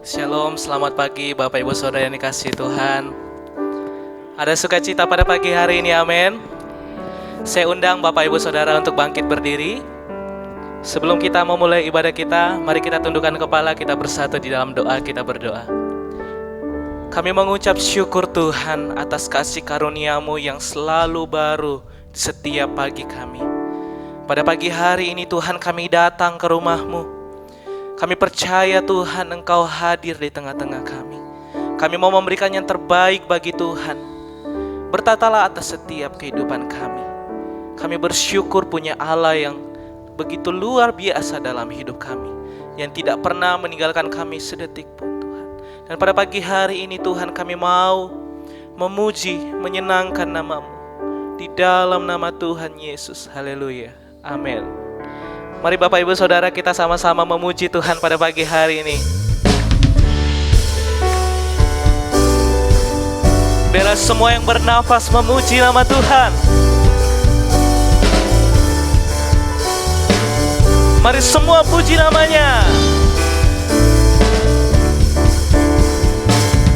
Shalom, selamat pagi Bapak Ibu Saudara yang dikasihi Tuhan. Ada sukacita pada pagi hari ini, amin. Saya undang Bapak Ibu Saudara untuk bangkit berdiri. Sebelum kita memulai ibadah kita, mari kita tundukkan kepala, kita bersatu di dalam doa, kita berdoa. Kami mengucap syukur Tuhan atas kasih karunia-Mu yang selalu baru di setiap pagi kami. Pada pagi hari ini Tuhan, kami datang ke rumah-Mu. Kami percaya Tuhan Engkau hadir di tengah-tengah kami. Kami mau memberikan yang terbaik bagi Tuhan. Bertatalah atas setiap kehidupan kami. Kami bersyukur punya Allah yang begitu luar biasa dalam hidup kami, yang tidak pernah meninggalkan kami sedetik pun Tuhan. Dan pada pagi hari ini Tuhan, kami mau memuji, menyenangkan nama-Mu. Di dalam nama Tuhan Yesus, haleluya, amin. Mari Bapak Ibu Saudara, kita sama-sama memuji Tuhan pada pagi hari ini. Biarlah semua yang bernafas memuji nama Tuhan. Mari semua puji namanya.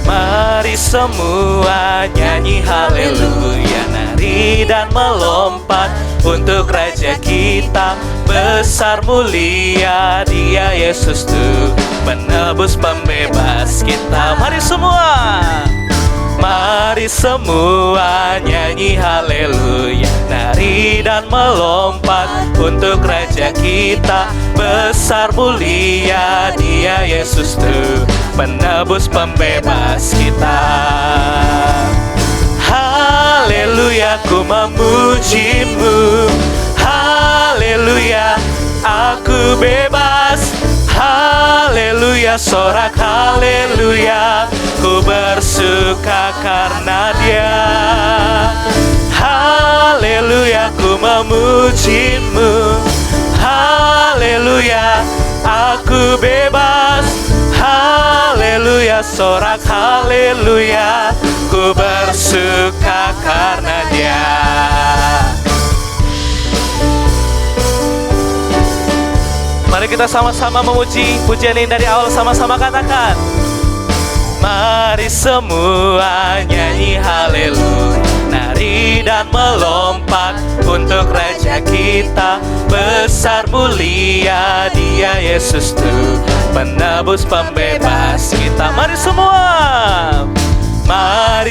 Mari semua nyanyi haleluya, nari dan melompat untuk Raja kita. Besar mulia Dia Yesus tuh, penebus pembebas kita. Mari semua nyanyi haleluya, nari dan melompat untuk Raja kita. Besar mulia Dia Yesus tuh, penebus pembebas kita. Haleluya, ku memuji-Mu. Haleluya, aku bebas. Haleluya, sorak haleluya, ku bersuka karena Dia. Haleluya, ku memuji-Mu. Haleluya, aku bebas. Haleluya, sorak haleluya, ku bersuka karena Dia. Mari kita sama-sama memuji pujian ini dari awal, sama-sama katakan. Mari semua nyanyi haleluya, nari dan melompat untuk Raja kita. Besar mulia Dia Yesus tuh, penebus pembebas kita. Mari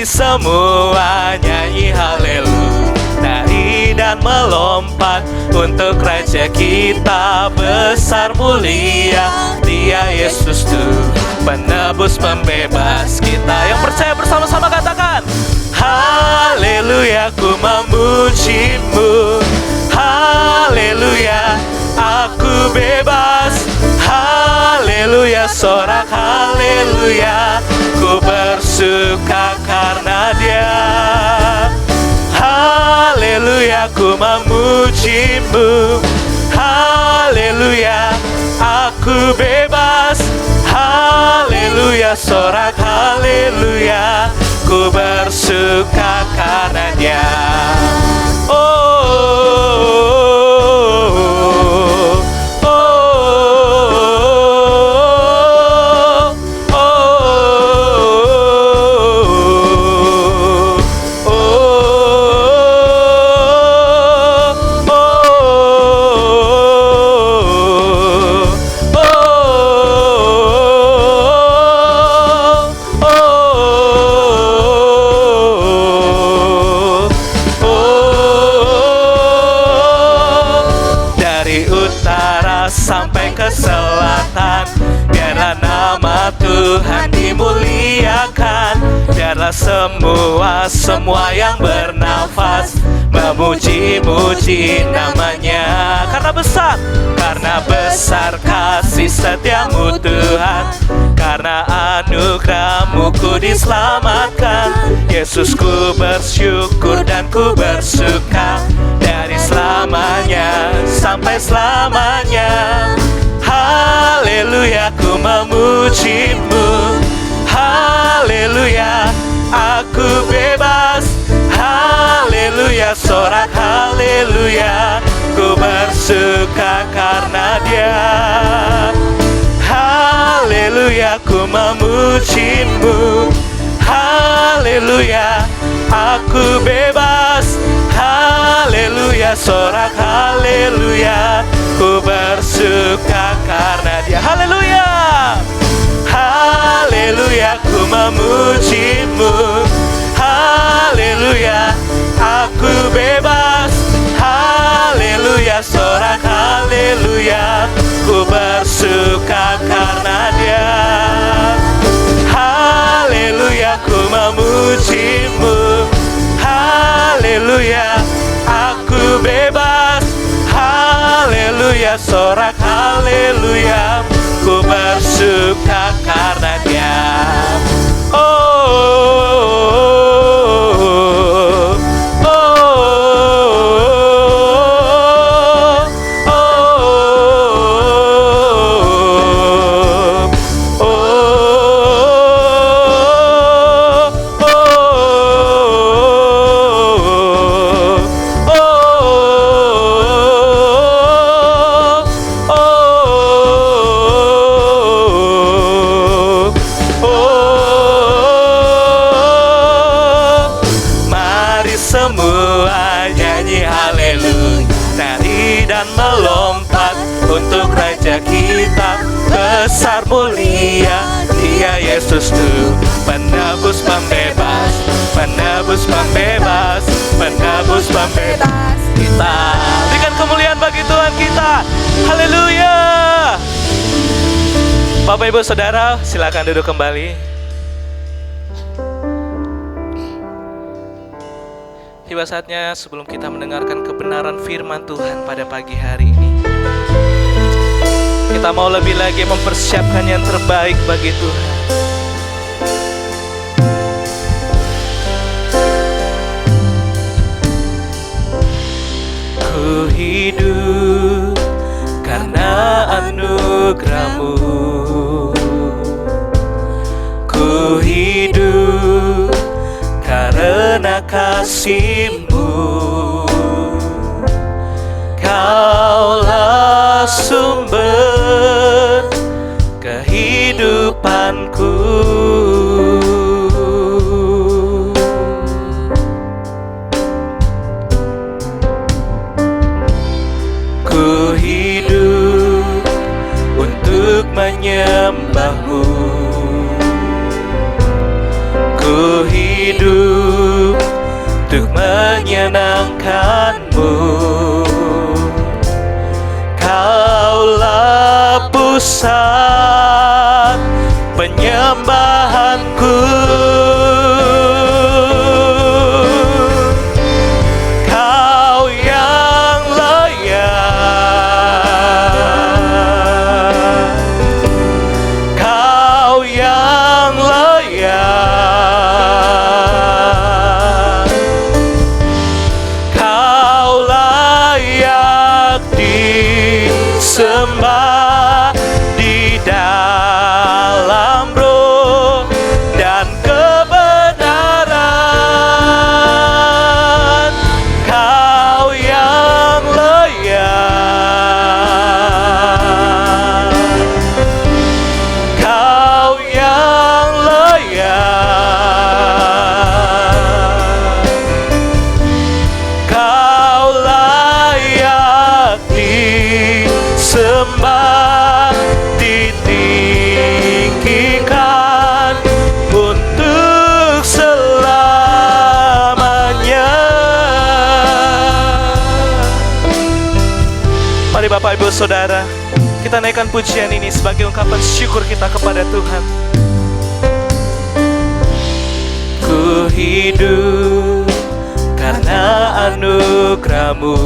semua nyanyi haleluya, nari dan melompat untuk Raja kita. Besar mulia Dia Yesus tuh, penebus pembebas kita. Yang percaya bersama-sama katakan. Haleluya, ku memuji-Mu. Haleluya, aku bebas. Haleluya, sorak haleluya, ku bersuka karena Dia. Haleluya, ku memuji-Mu. Haleluya, aku bebas. Haleluya, sorak haleluya, ku bersuka karena Dia. Sampai ke selatan, biarlah nama Tuhan dimuliakan. Biarlah semua yang bernafas memuji-muji namanya. Karena besar kasih setiamu Tuhan, karena anugerah-Mu ku diselamatkan. Yesus, ku bersyukur dan ku bersuka, dari selamanya sampai selamanya. Haleluya, ku memuji-Mu. Haleluya, aku bebas. Haleluya, sorak haleluya, ku bersuka karena Dia. Haleluya, haleluya, ku memuji-Mu. Haleluya, aku bebas. Haleluya, sorak haleluya, ku bersuka karena Dia. Haleluya, haleluya, ku memuji-Mu. Haleluya, aku bebas. Haleluya, sorak haleluya, ku bersuka karena Dia. Haleluya, ku memuji-Mu. Haleluya, aku bebas. Haleluya, sorak haleluya, ku bersuka karena Dia. Semua nyanyi haleluya, nari dan melompat untuk Raja kita. Besar mulia Dia Yesus tuh, penebus pembebas, penebus pembebas, penebus pembebas kita. Berikan kemuliaan bagi Tuhan kita. Haleluya. Bapak Ibu Saudara, silakan duduk kembali. Tiba saatnya sebelum kita mendengarkan kebenaran firman Tuhan pada pagi hari ini, kita mau lebih lagi mempersiapkan yang terbaik bagi Tuhan. Ku hidup karena anugerah-Mu, ku hidup karena kasih-Mu. Kaulah sumber kehidupanku. Ku hidup untuk menyembah-Mu. Ku hidup untuk menyenangkan-Mu. Kaulah pusat penyembahanku. Kau yang layak, Kau yang layak, Kau layak disembah di dalam roh dan kebenaran. Kau yang layak, Kau yang layak, Kau layak disembah, ditinggikan untuk selamanya. Mari Bapak Ibu Saudara, kita naikkan pujian ini sebagai ungkapan syukur kita kepada Tuhan. Ku hidup karena anugerah-Mu,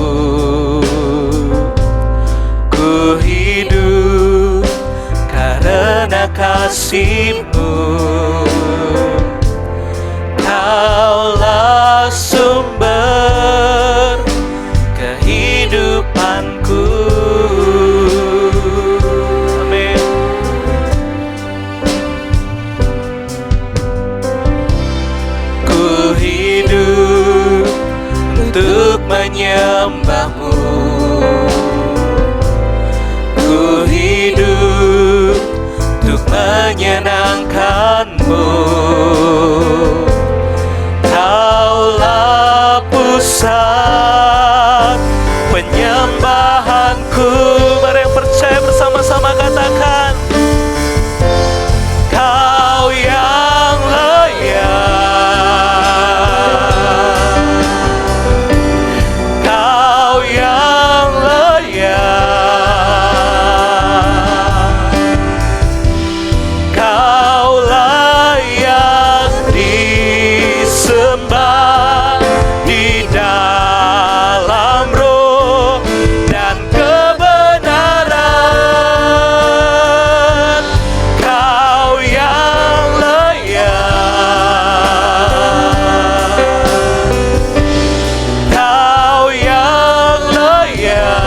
ku hidup karena kasih-Mu. Kaulah sumber kehidupanku. Amin. Ku hidup untuk menyembah-Mu. Ku hidup untuk menyenangkanmu. Kaulah pusat penyembahanku. Mari yang percaya bersama-sama katakan, Kau yang layak, Kau yang layak, Kau layak disembah di dalam roh dan kebenaran. Kau yang layak, Kau yang layak,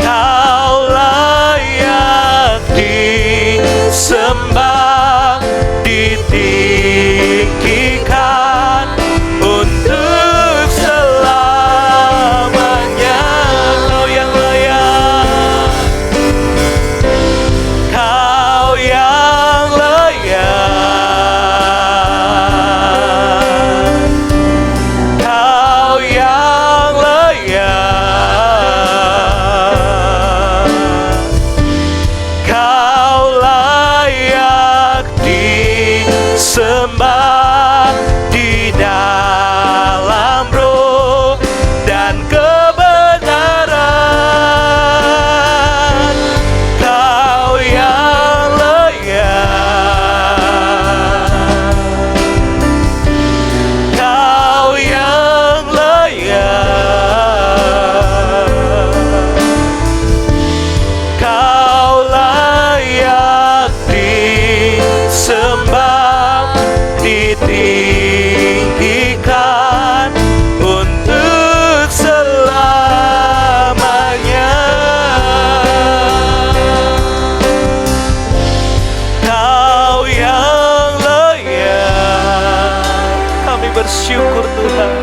Kau layak disembah, ditinggikan untuk selamanya. Kau yang layak, Kau yang layak, Kau yang layak, Kau layak disembah di dalam roh dan kebenaran. Kau yang layak, Kau yang layak, Kau layak disembah, ditinggikan untuk selamanya. Kau yang layak, kami bersyukur Tuhan.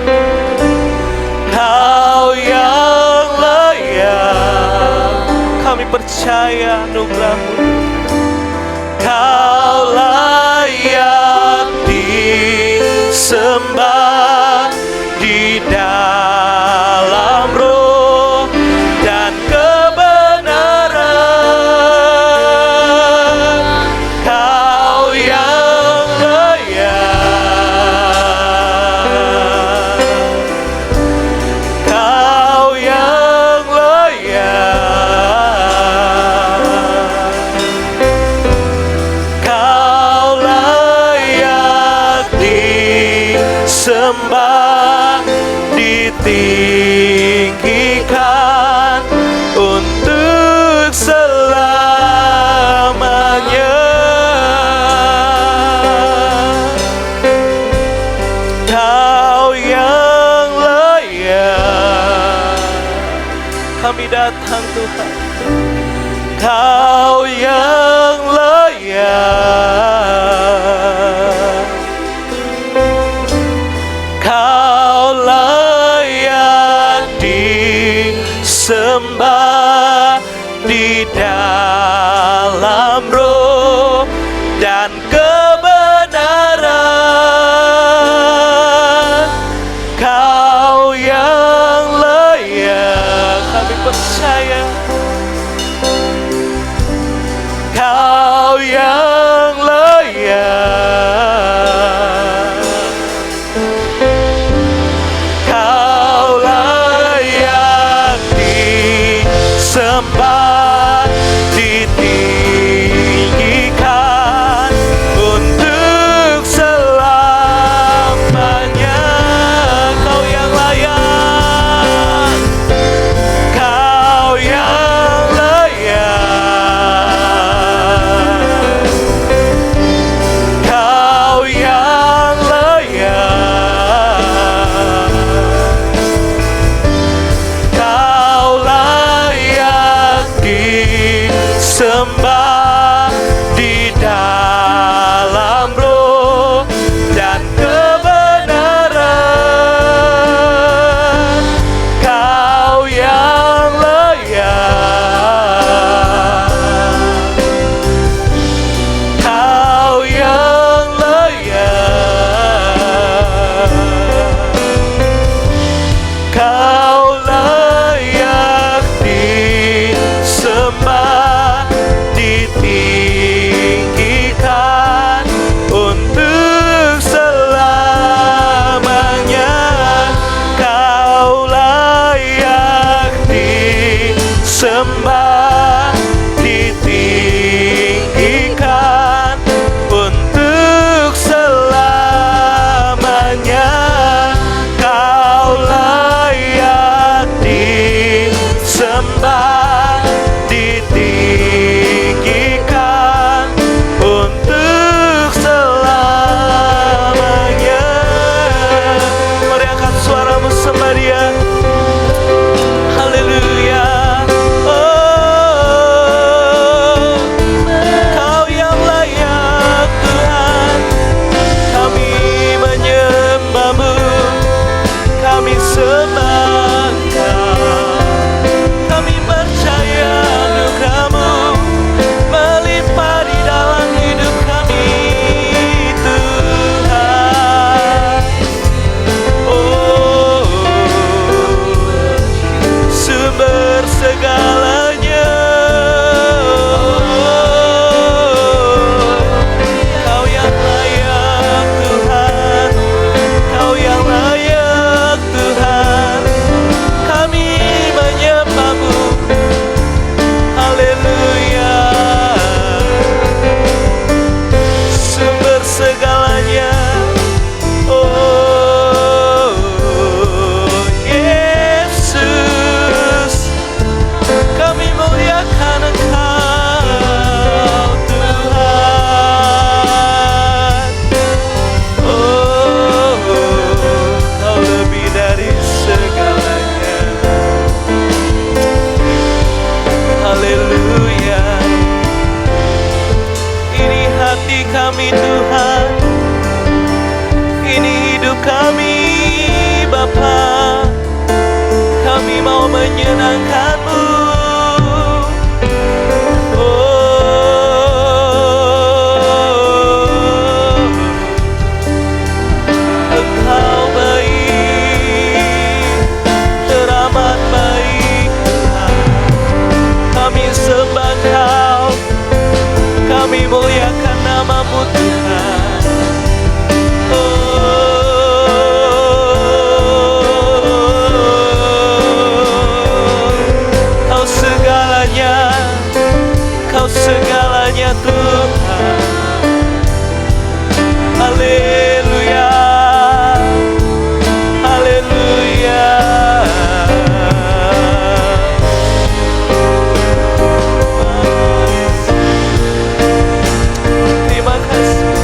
Kau yang layak, kami percaya anugerah-Mu. Kau layak disembah di dalam roh dan kebenaran. Kau yang layak, Kau yang layak, Kau layak disembah, ditinggikan untuk selamanya. Kau yang layak, kami datang Tuhan. Kau yang layak, Kau layak disembah di dalam roh dan kebenaran. Kau yang layak, kami percaya. Kau yang layak, Kau layak disembah, ditinggikan untuk selamanya. Kau yang layak, Kau yang layak, Kau yang layak, Kau layak disembah di dalam roh dan kebenaran. Kau yang layak, kami Tuhan. Ini hidup kami Bapa, kami mau menyenangkan-Mu. Engkau baik, teramat baik Tuhan. Kami sembah Kau, kami muliakan nama-Mu Tuhan. Kau segalanya, Kau segalanya Tuhan. Haleluya, haleluya. Terima kasih.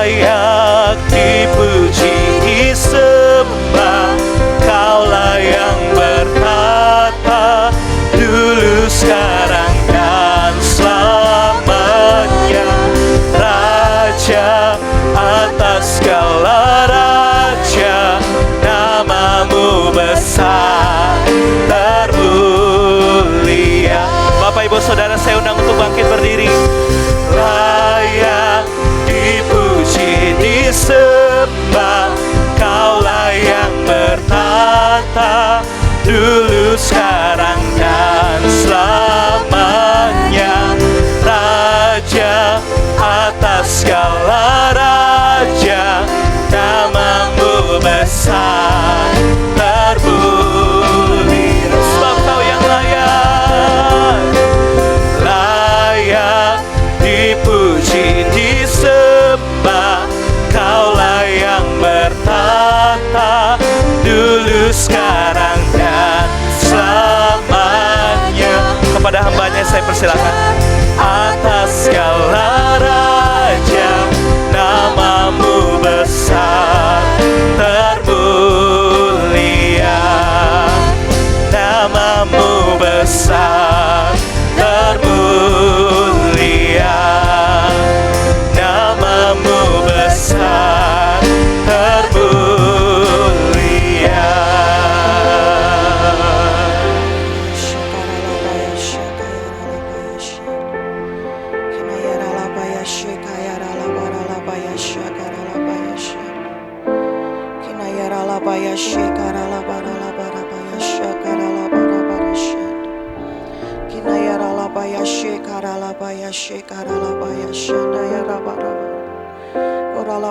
Layak dipuji, disembah, Kaulah yang bertata dulu, sekarang, dan selamanya. Raja atas segala raja, nama-Mu besar termulia. Bapak Ibu Saudara, saya undang untuk bangkit berdiri. Layak dipuji, disembah, Kaulah yang bertata dulu, sekarang, dan selamanya. Raja atas segala raja, nama-Mu besar termulia. Sebab Kau yang layak, layak dipuji, disembah, Kaulah yang bertata dulu, sekarang, dan selamanya. Kepada hamba-Nya saya persilakan. Atas segala raja, nama-Mu besar termulia. Nama-Mu besar termulia. Nama-Mu besar termulia.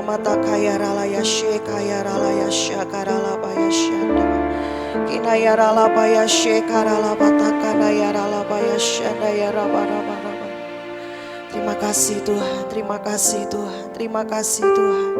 Mata kaya rala ya she kaya rala ya shakara la baya shanda kina ya rala baya she karala bata kana ya rala baya shanda ya raba raba raba. Terima kasih Tuhan, terima kasih Tuhan, terima kasih Tuhan.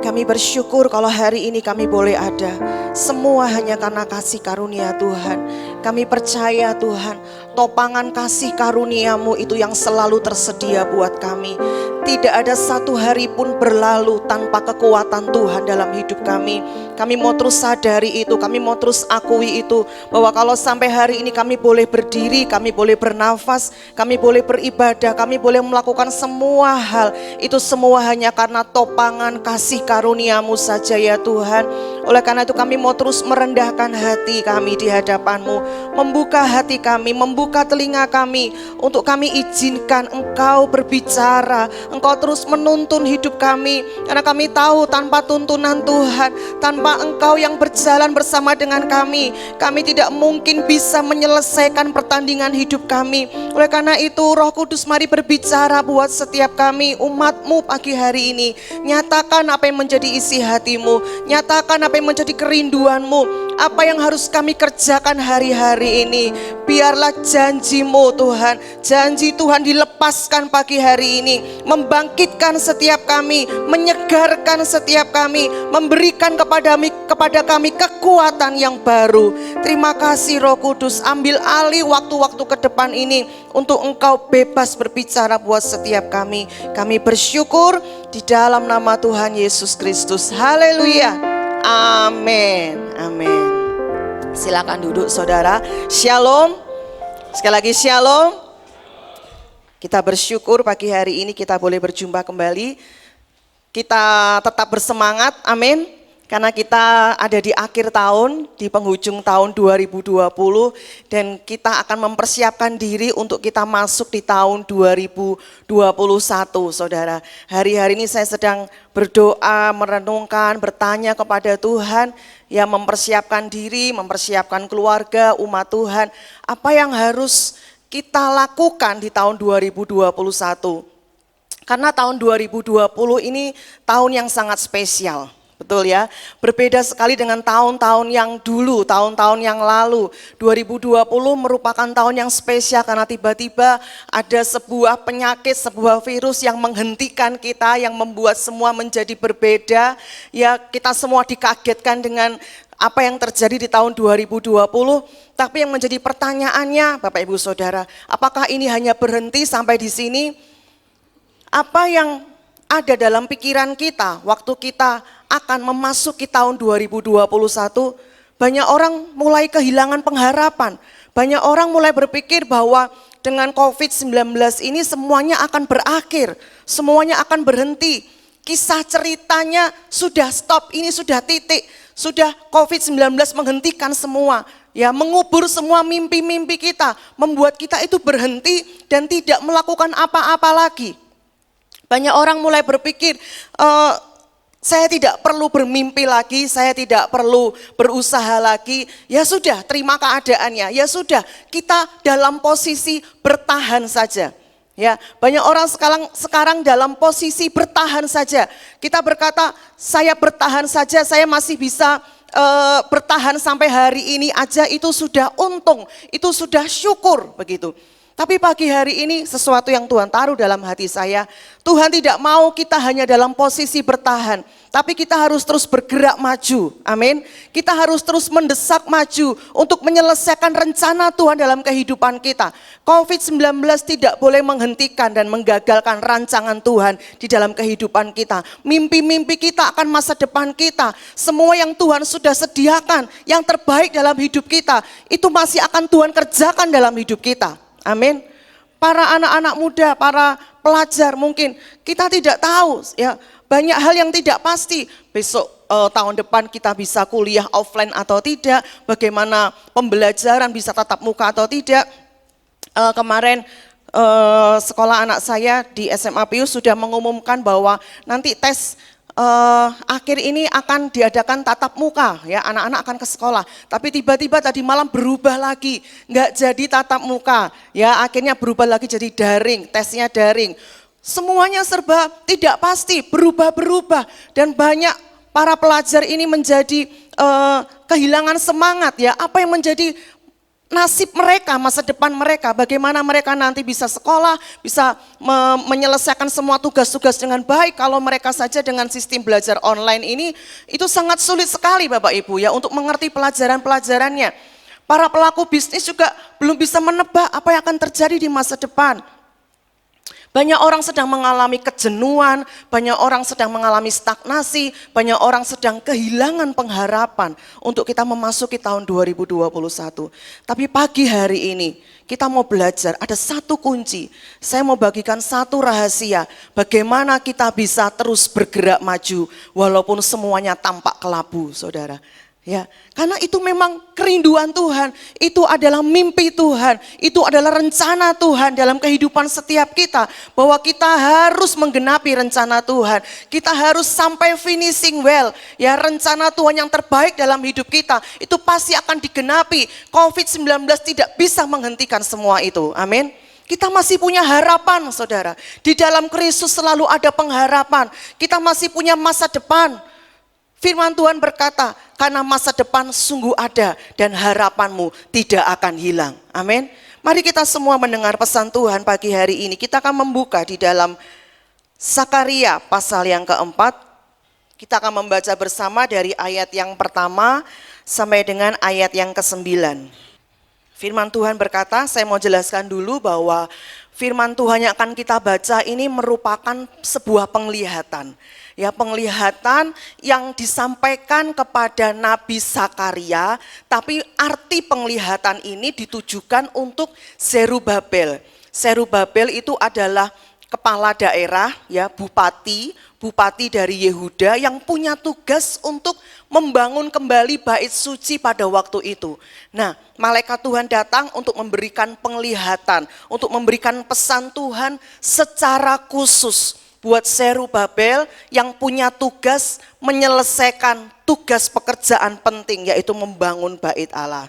Kami bersyukur kalau hari ini kami boleh ada. Semua hanya karena kasih karunia Tuhan. Kami percaya Tuhan, topangan kasih karunia-Mu itu yang selalu tersedia buat kami. Tidak ada satu hari pun berlalu tanpa kekuatan Tuhan dalam hidup kami. Kami mau terus sadari itu, kami mau terus akui itu. Bahwa kalau sampai hari ini kami boleh berdiri, kami boleh bernafas, kami boleh beribadah, kami boleh melakukan semua hal. Itu semua hanya karena topangan kasih karunia-Mu saja ya Tuhan. Oleh karena itu kami mau terus merendahkan hati kami di hadapan-Mu. Membuka hati kami, membuka telinga kami. Untuk kami izinkan Engkau berbicara, Engkau terus menuntun hidup kami. Karena kami tahu tanpa tuntunan Tuhan, tanpa Engkau yang berjalan bersama dengan kami tidak mungkin bisa menyelesaikan pertandingan hidup kami. Oleh karena itu Roh Kudus mari berbicara buat setiap kami, umat-Mu pagi hari ini. Nyatakan apa yang menjadi isi hati-Mu, nyatakan apa yang menjadi kerinduan-Mu, apa yang harus kami kerjakan hari-hari ini. Biarlah janji-Mu Tuhan, janji Tuhan dilepaskan pagi hari ini, membangkitkan setiap kami, menyegarkan setiap kami, memberikan kepada kami kekuatan yang baru. Terima kasih Roh Kudus, ambil alih waktu-waktu ke depan ini untuk Engkau bebas berbicara buat setiap kami. Kami bersyukur di dalam nama Tuhan Yesus Kristus. Haleluya. Amin. Amin. Silakan duduk saudara. Shalom. Sekali lagi shalom. Kita bersyukur pagi hari ini kita boleh berjumpa kembali. Kita tetap bersemangat, amin. Karena kita ada di akhir tahun, di penghujung tahun 2020. Dan kita akan mempersiapkan diri untuk kita masuk di tahun 2021, saudara. Hari-hari ini saya sedang berdoa, merenungkan, bertanya kepada Tuhan, ya mempersiapkan diri, mempersiapkan keluarga, umat Tuhan. Apa yang harus kita lakukan di tahun 2021? Karena tahun 2020 ini tahun yang sangat spesial. Betul ya, berbeda sekali dengan tahun-tahun yang dulu, tahun-tahun yang lalu. 2020 merupakan tahun yang spesial karena tiba-tiba ada sebuah penyakit, sebuah virus yang menghentikan kita, yang membuat semua menjadi berbeda. Ya, kita semua dikagetkan dengan apa yang terjadi di tahun 2020. Tapi yang menjadi pertanyaannya, Bapak Ibu Saudara, apakah ini hanya berhenti sampai di sini? Apa yang ada dalam pikiran kita waktu kita akan memasuki tahun 2021, banyak orang mulai kehilangan pengharapan. Banyak orang mulai berpikir bahwa dengan COVID-19 ini semuanya akan berakhir, semuanya akan berhenti. Kisah ceritanya sudah stop, ini sudah titik, sudah COVID-19 menghentikan semua. Ya, mengubur semua mimpi-mimpi kita, membuat kita itu berhenti dan tidak melakukan apa-apa lagi. Banyak orang mulai berpikir, saya tidak perlu bermimpi lagi, saya tidak perlu berusaha lagi. Ya sudah, terima keadaannya. Ya sudah, kita dalam posisi bertahan saja. Ya, banyak orang sekarang dalam posisi bertahan saja. Kita berkata, saya bertahan saja, saya masih bisa bertahan sampai hari ini aja, itu sudah untung, itu sudah syukur begitu. Tapi pagi hari ini sesuatu yang Tuhan taruh dalam hati saya, Tuhan tidak mau kita hanya dalam posisi bertahan, tapi kita harus terus bergerak maju, amin. Kita harus terus mendesak maju untuk menyelesaikan rencana Tuhan dalam kehidupan kita. COVID-19 tidak boleh menghentikan dan menggagalkan rancangan Tuhan di dalam kehidupan kita. Mimpi-mimpi kita akan masa depan kita, semua yang Tuhan sudah sediakan, yang terbaik dalam hidup kita, itu masih akan Tuhan kerjakan dalam hidup kita. Amin. Para anak-anak muda, para pelajar mungkin kita tidak tahu ya, banyak hal yang tidak pasti. Besok tahun depan kita bisa kuliah offline atau tidak, bagaimana pembelajaran bisa tatap muka atau tidak. Kemarin sekolah anak saya di SMA Pius sudah mengumumkan bahwa nanti tes akhir ini akan diadakan tatap muka, ya anak-anak akan ke sekolah. Tapi tiba-tiba tadi malam berubah lagi, nggak jadi tatap muka, ya akhirnya berubah lagi jadi daring, tesnya daring. Semuanya serba tidak pasti, berubah-berubah, dan banyak para pelajar ini menjadi kehilangan semangat, ya apa yang menjadi nasib mereka, masa depan mereka, bagaimana mereka nanti bisa sekolah, bisa menyelesaikan semua tugas-tugas dengan baik. Kalau mereka saja dengan sistem belajar online ini, itu sangat sulit sekali Bapak Ibu ya untuk mengerti pelajaran-pelajarannya. Para pelaku bisnis juga belum bisa menebak apa yang akan terjadi di masa depan. Banyak orang sedang mengalami kejenuhan, banyak orang sedang mengalami stagnasi, banyak orang sedang kehilangan pengharapan untuk kita memasuki tahun 2021. Tapi pagi hari ini kita mau belajar, ada satu kunci. Saya mau bagikan satu rahasia, bagaimana kita bisa terus bergerak maju walaupun semuanya tampak kelabu, saudara. Ya, karena itu memang kerinduan Tuhan, itu adalah mimpi Tuhan, itu adalah rencana Tuhan dalam kehidupan setiap kita, bahwa kita harus menggenapi rencana Tuhan, kita harus sampai finishing well, ya rencana Tuhan yang terbaik dalam hidup kita, itu pasti akan digenapi. COVID-19 tidak bisa menghentikan semua itu, amin. Kita masih punya harapan saudara, di dalam Kristus selalu ada pengharapan, kita masih punya masa depan. Firman Tuhan berkata, karena masa depan sungguh ada dan harapanmu tidak akan hilang. Amin. Mari kita semua mendengar pesan Tuhan pagi hari ini. Kita akan membuka di dalam Sakaria pasal yang keempat. Kita akan membaca bersama dari ayat yang pertama sampai dengan ayat yang ke-9. Firman Tuhan berkata, saya mau jelaskan dulu bahwa firman Tuhan yang akan kita baca ini merupakan sebuah penglihatan. Ya, penglihatan yang disampaikan kepada Nabi Zakaria, tapi arti penglihatan ini ditujukan untuk Zerubabel. Zerubabel itu adalah kepala daerah, ya, bupati dari Yehuda yang punya tugas untuk membangun kembali bait suci pada waktu itu. Nah, malaikat Tuhan datang untuk memberikan penglihatan, untuk memberikan pesan Tuhan secara khusus buat Zerubabel yang punya tugas menyelesaikan tugas pekerjaan penting, yaitu membangun bait Allah.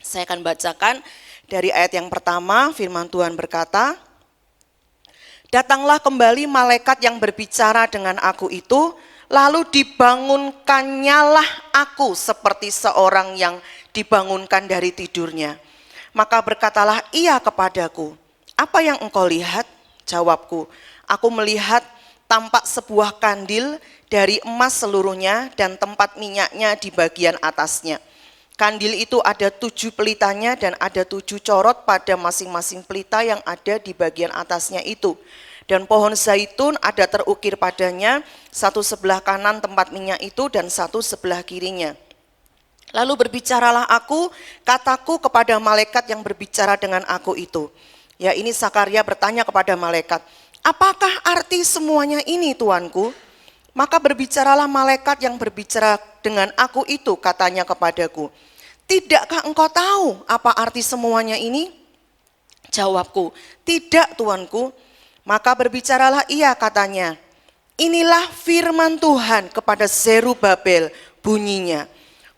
Saya akan bacakan dari ayat yang pertama. Firman Tuhan berkata, "Datanglah kembali malaikat yang berbicara dengan aku itu, lalu dibangunkannyalah aku seperti seorang yang dibangunkan dari tidurnya. Maka berkatalah ia kepadaku, apa yang engkau lihat?" Jawabku, "Aku melihat tampak sebuah kandil dari emas seluruhnya dan tempat minyaknya di bagian atasnya. Kandil itu ada 7 pelitanya dan ada 7 corot pada masing-masing pelita yang ada di bagian atasnya itu. Dan pohon zaitun ada terukir padanya, satu sebelah kanan tempat minyak itu dan satu sebelah kirinya. Lalu berbicaralah aku, kataku kepada malaikat yang berbicara dengan aku itu." Ya, ini Zakaria bertanya kepada malaikat, "Apakah arti semuanya ini, Tuanku?" Maka berbicaralah malaikat yang berbicara dengan aku itu, katanya kepadaku, "Tidakkah engkau tahu apa arti semuanya ini?" Jawabku, "Tidak, Tuanku." Maka berbicaralah ia, katanya, "Inilah firman Tuhan kepada Zerubabel, bunyinya,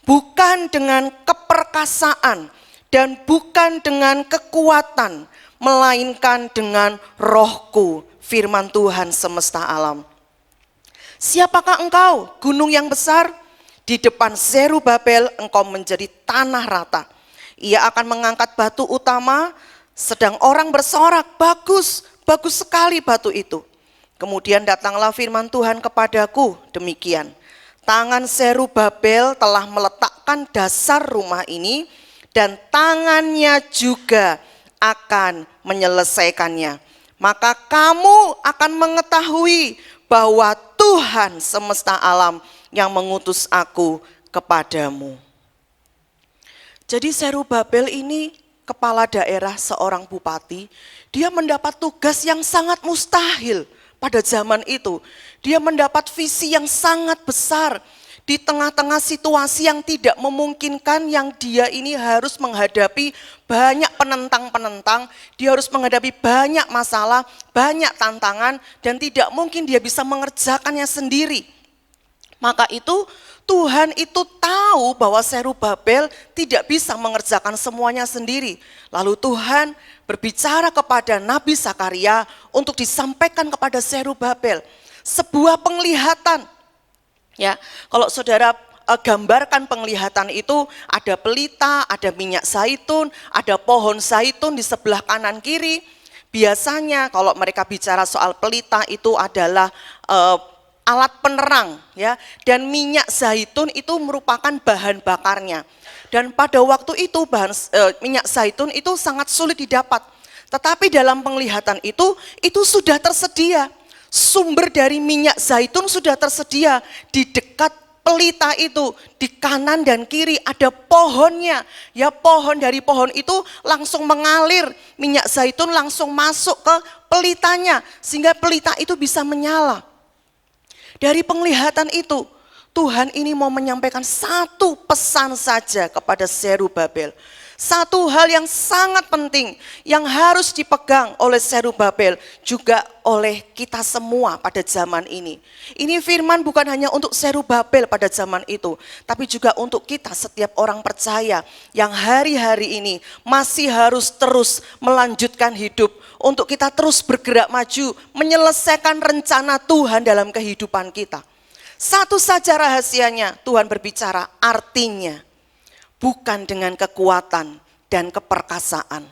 bukan dengan keperkasaan dan bukan dengan kekuatan, melainkan dengan Rohku, firman Tuhan semesta alam. Siapakah engkau, gunung yang besar? Di depan Zerubabel engkau menjadi tanah rata. Ia akan mengangkat batu utama, sedang orang bersorak, bagus, bagus sekali batu itu. Kemudian datanglah firman Tuhan kepadaku, demikian, tangan Zerubabel telah meletakkan dasar rumah ini, dan tangannya juga akan menyelesaikannya. Maka kamu akan mengetahui bahwa Tuhan semesta alam yang mengutus aku kepadamu." Jadi Zerubabel ini kepala daerah, seorang bupati. Dia mendapat tugas yang sangat mustahil pada zaman itu. Dia mendapat visi yang sangat besar di tengah-tengah situasi yang tidak memungkinkan, yang dia ini harus menghadapi banyak penentang-penentang, dia harus menghadapi banyak masalah, banyak tantangan, dan tidak mungkin dia bisa mengerjakannya sendiri. Maka itu Tuhan itu tahu bahwa Zerubabel tidak bisa mengerjakan semuanya sendiri. Lalu Tuhan berbicara kepada Nabi Zakaria untuk disampaikan kepada Zerubabel sebuah penglihatan. Ya, kalau saudara gambarkan penglihatan itu, ada pelita, ada minyak zaitun, ada pohon zaitun di sebelah kanan kiri. Biasanya kalau mereka bicara soal pelita itu adalah alat penerang, ya, dan minyak zaitun itu merupakan bahan bakarnya. Dan pada waktu itu minyak zaitun itu sangat sulit didapat. Tetapi dalam penglihatan itu sudah tersedia. Sumber dari minyak zaitun sudah tersedia di dekat pelita itu, di kanan dan kiri ada pohonnya. Ya, dari pohon itu langsung mengalir, minyak zaitun langsung masuk ke pelitanya sehingga pelita itu bisa menyala. Dari penglihatan itu, Tuhan ini mau menyampaikan satu pesan saja kepada Zerubabel. Satu hal yang sangat penting yang harus dipegang oleh Zerubabel, juga oleh kita semua pada zaman ini. Ini firman bukan hanya untuk Zerubabel pada zaman itu, tapi juga untuk kita setiap orang percaya yang hari-hari ini masih harus terus melanjutkan hidup, untuk kita terus bergerak maju, menyelesaikan rencana Tuhan dalam kehidupan kita. Satu saja rahasianya, Tuhan berbicara, artinya bukan dengan kekuatan dan keperkasaan,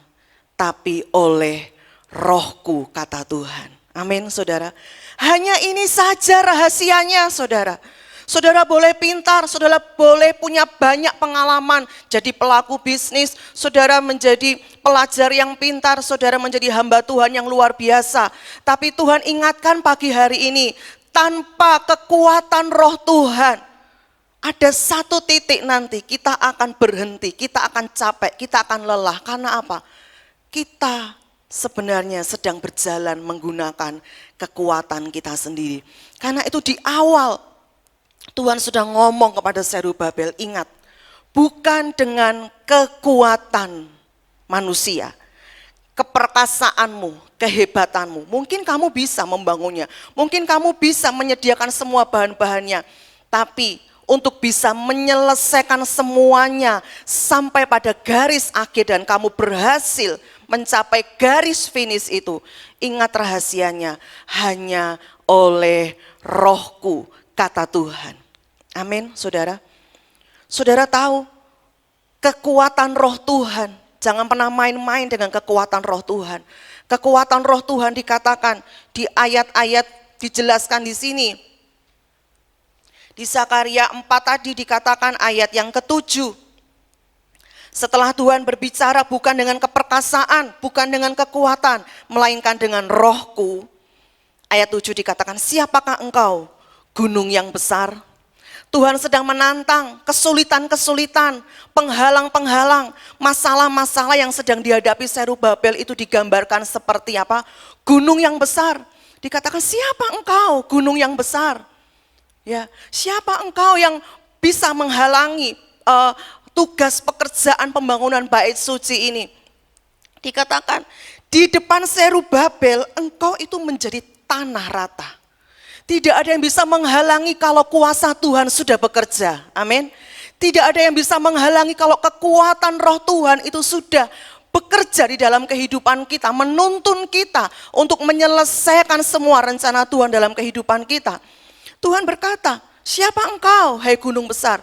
tapi oleh Rohku, kata Tuhan. Amin, saudara. Hanya ini saja rahasianya, saudara. Saudara boleh pintar, saudara boleh punya banyak pengalaman, jadi pelaku bisnis, saudara menjadi pelajar yang pintar, saudara menjadi hamba Tuhan yang luar biasa. Tapi Tuhan ingatkan pagi hari ini, tanpa kekuatan Roh Tuhan, ada satu titik nanti kita akan berhenti, kita akan capek, kita akan lelah. Karena apa? Kita sebenarnya sedang berjalan menggunakan kekuatan kita sendiri. Karena itu di awal Tuhan sudah ngomong kepada Zerubabel, ingat, bukan dengan kekuatan manusia, keperkasaanmu, kehebatanmu. Mungkin kamu bisa membangunnya, mungkin kamu bisa menyediakan semua bahan-bahannya, tapi untuk bisa menyelesaikan semuanya sampai pada garis akhir dan kamu berhasil mencapai garis finish itu, ingat rahasianya, hanya oleh Rohku, kata Tuhan. Amin, saudara. Saudara tahu, kekuatan Roh Tuhan, jangan pernah main-main dengan kekuatan Roh Tuhan. Kekuatan Roh Tuhan dikatakan di ayat-ayat dijelaskan di sini. Di Zakaria 4 tadi dikatakan ayat yang ke-7. Setelah Tuhan berbicara bukan dengan keperkasaan, bukan dengan kekuatan, melainkan dengan Rohku. Ayat 7 dikatakan, siapakah engkau, gunung yang besar? Tuhan sedang menantang kesulitan-kesulitan, penghalang-penghalang, masalah-masalah yang sedang dihadapi Zerubabel itu digambarkan seperti apa? Gunung yang besar. Dikatakan, siapa engkau, gunung yang besar? Ya, siapa engkau yang bisa menghalangi tugas pekerjaan pembangunan bait suci ini? Dikatakan, di depan Zerubabel engkau itu menjadi tanah rata. Tidak ada yang bisa menghalangi kalau kuasa Tuhan sudah bekerja. Amin. Tidak ada yang bisa menghalangi kalau kekuatan Roh Tuhan itu sudah bekerja di dalam kehidupan kita, menuntun kita untuk menyelesaikan semua rencana Tuhan dalam kehidupan kita. Tuhan berkata, siapa engkau, hai gunung besar?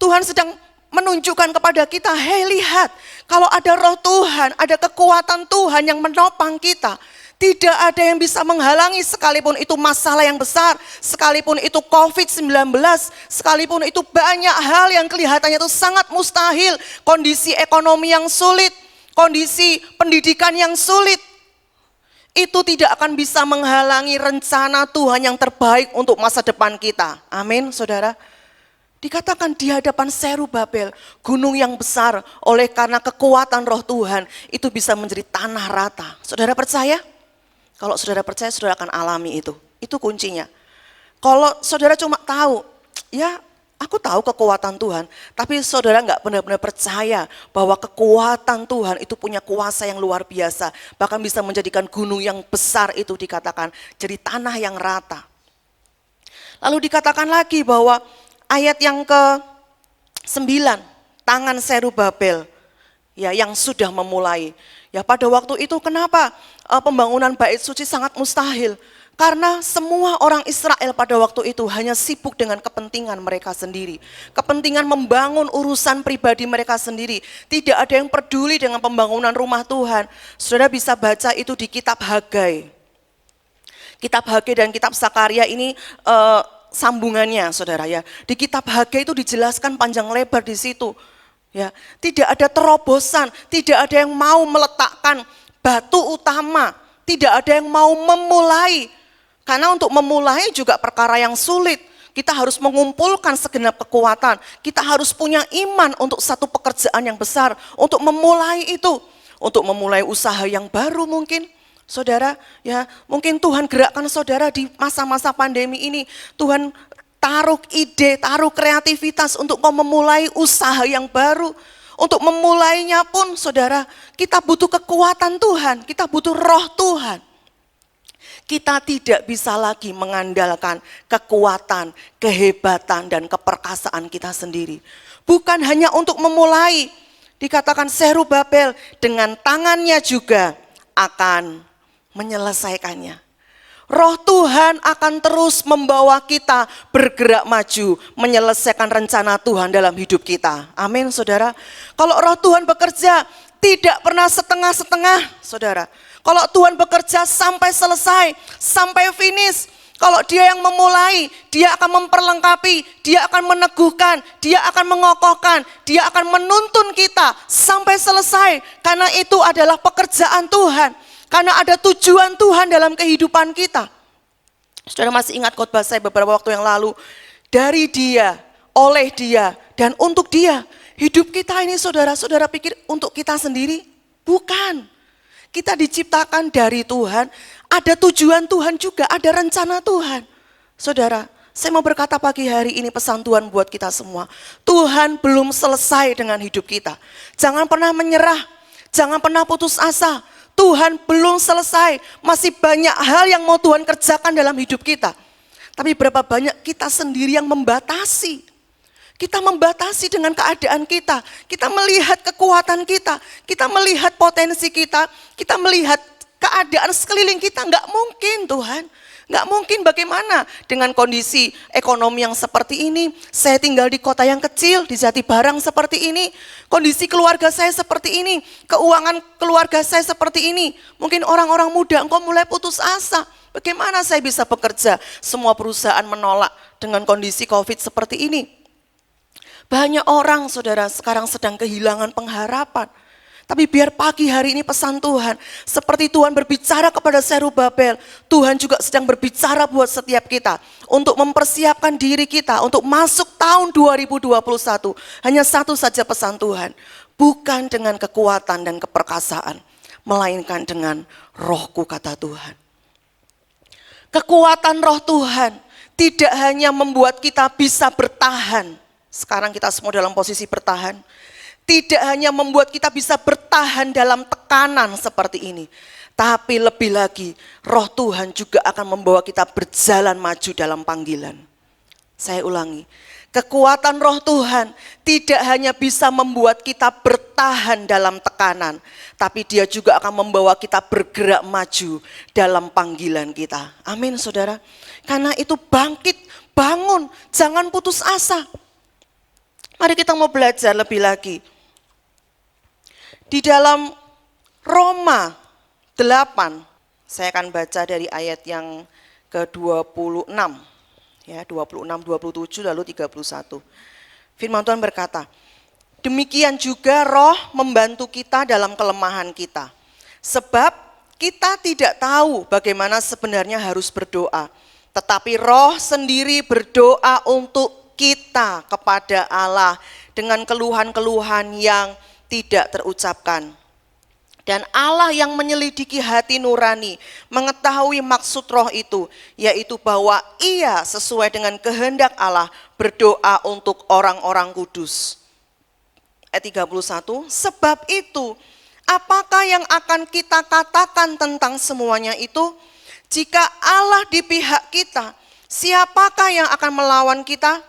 Tuhan sedang menunjukkan kepada kita, hei lihat, kalau ada Roh Tuhan, ada kekuatan Tuhan yang menopang kita. Tidak ada yang bisa menghalangi, sekalipun itu masalah yang besar, sekalipun itu COVID-19, sekalipun itu banyak hal yang kelihatannya itu sangat mustahil, kondisi ekonomi yang sulit, kondisi pendidikan yang sulit, itu tidak akan bisa menghalangi rencana Tuhan yang terbaik untuk masa depan kita. Amin, saudara. Dikatakan di hadapan Zerubabel, gunung yang besar, oleh karena kekuatan Roh Tuhan, itu bisa menjadi tanah rata. Saudara percaya? Kalau saudara percaya, saudara akan alami itu. Itu kuncinya. Kalau saudara cuma tahu, ya aku tahu kekuatan Tuhan, tapi saudara nggak benar-benar percaya bahwa kekuatan Tuhan itu punya kuasa yang luar biasa. Bahkan bisa menjadikan gunung yang besar itu dikatakan jadi tanah yang rata. Lalu dikatakan lagi bahwa ayat yang ke-9, tangan Zerubabel ya yang sudah memulai. Ya pada waktu itu kenapa pembangunan bait suci sangat mustahil? Karena semua orang Israel pada waktu itu hanya sibuk dengan kepentingan mereka sendiri. Kepentingan membangun urusan pribadi mereka sendiri. Tidak ada yang peduli dengan pembangunan rumah Tuhan. Saudara bisa baca itu di kitab Hagai. Kitab Hagai dan kitab Zakaria ini sambungannya, saudara ya. Di kitab Hagai itu dijelaskan panjang lebar di situ. Ya, tidak ada terobosan, tidak ada yang mau meletakkan batu utama, tidak ada yang mau memulai. Karena untuk memulai juga perkara yang sulit. Kita harus mengumpulkan segenap kekuatan. Kita harus punya iman untuk satu pekerjaan yang besar, untuk memulai itu, untuk memulai usaha yang baru mungkin. Saudara, ya, mungkin Tuhan gerakkan saudara di masa-masa pandemi ini. Tuhan taruh ide, taruh kreativitas untuk memulai usaha yang baru. Untuk memulainya pun saudara, kita butuh kekuatan Tuhan, kita butuh Roh Tuhan. Kita tidak bisa lagi mengandalkan kekuatan, kehebatan, dan keperkasaan kita sendiri. Bukan hanya untuk memulai, dikatakan Zerubabel dengan tangannya juga akan menyelesaikannya. Roh Tuhan akan terus membawa kita bergerak maju, menyelesaikan rencana Tuhan dalam hidup kita. Amin, saudara. Kalau Roh Tuhan bekerja, tidak pernah setengah-setengah, saudara. Kalau Tuhan bekerja sampai selesai, sampai finish. Kalau Dia yang memulai, Dia akan memperlengkapi, Dia akan meneguhkan, Dia akan mengokohkan, Dia akan menuntun kita sampai selesai. Karena itu adalah pekerjaan Tuhan. Karena ada tujuan Tuhan dalam kehidupan kita. Saudara masih ingat khotbah saya beberapa waktu yang lalu, dari Dia, oleh Dia, dan untuk Dia. Hidup kita ini saudara pikir untuk kita sendiri? Bukan. Kita diciptakan dari Tuhan, ada tujuan Tuhan juga, ada rencana Tuhan. Saudara, saya mau berkata pagi hari ini pesan Tuhan buat kita semua. Tuhan belum selesai dengan hidup kita. Jangan pernah menyerah, jangan pernah putus asa. Tuhan belum selesai, masih banyak hal yang mau Tuhan kerjakan dalam hidup kita. Tapi berapa banyak kita sendiri yang membatasi. Kita membatasi dengan keadaan kita. Kita melihat kekuatan kita melihat potensi kita melihat keadaan sekeliling kita. Enggak mungkin Tuhan. Nggak mungkin, bagaimana dengan kondisi ekonomi yang seperti ini, saya tinggal di kota yang kecil, di Jatibarang seperti ini, kondisi keluarga saya seperti ini, keuangan keluarga saya seperti ini, mungkin orang-orang muda engkau mulai putus asa, bagaimana saya bisa bekerja, semua perusahaan menolak dengan kondisi COVID seperti ini. Banyak orang saudara sekarang sedang kehilangan pengharapan. Tapi biar pagi hari ini pesan Tuhan, seperti Tuhan berbicara kepada Zerubabel, Tuhan juga sedang berbicara buat setiap kita, untuk mempersiapkan diri kita, untuk masuk tahun 2021. Hanya satu saja pesan Tuhan, bukan dengan kekuatan dan keperkasaan, melainkan dengan rohku, kata Tuhan. Kekuatan roh Tuhan tidak hanya membuat kita bisa bertahan, sekarang kita semua dalam posisi bertahan, tidak hanya membuat kita bisa bertahan dalam tekanan seperti ini, tapi lebih lagi roh Tuhan juga akan membawa kita berjalan maju dalam panggilan. Saya ulangi, kekuatan roh Tuhan tidak hanya bisa membuat kita bertahan dalam tekanan, tapi dia juga akan membawa kita bergerak maju dalam panggilan kita. Amin saudara. Karena itu bangkit, bangun, jangan putus asa. Mari kita mau belajar lebih lagi. Di dalam Roma 8, saya akan baca dari ayat yang ke-26, ya 26, 27, lalu 31. Firman Tuhan berkata, demikian juga roh membantu kita dalam kelemahan kita. Sebab kita tidak tahu bagaimana sebenarnya harus berdoa. Tetapi roh sendiri berdoa untuk kita kepada Allah dengan keluhan-keluhan yang tidak terucapkan. Dan Allah yang menyelidiki hati nurani mengetahui maksud roh itu, yaitu bahwa ia sesuai dengan kehendak Allah berdoa untuk orang-orang kudus. Ayat 31, sebab itu apakah yang akan kita katakan tentang semuanya itu? Jika Allah di pihak kita, siapakah yang akan melawan kita?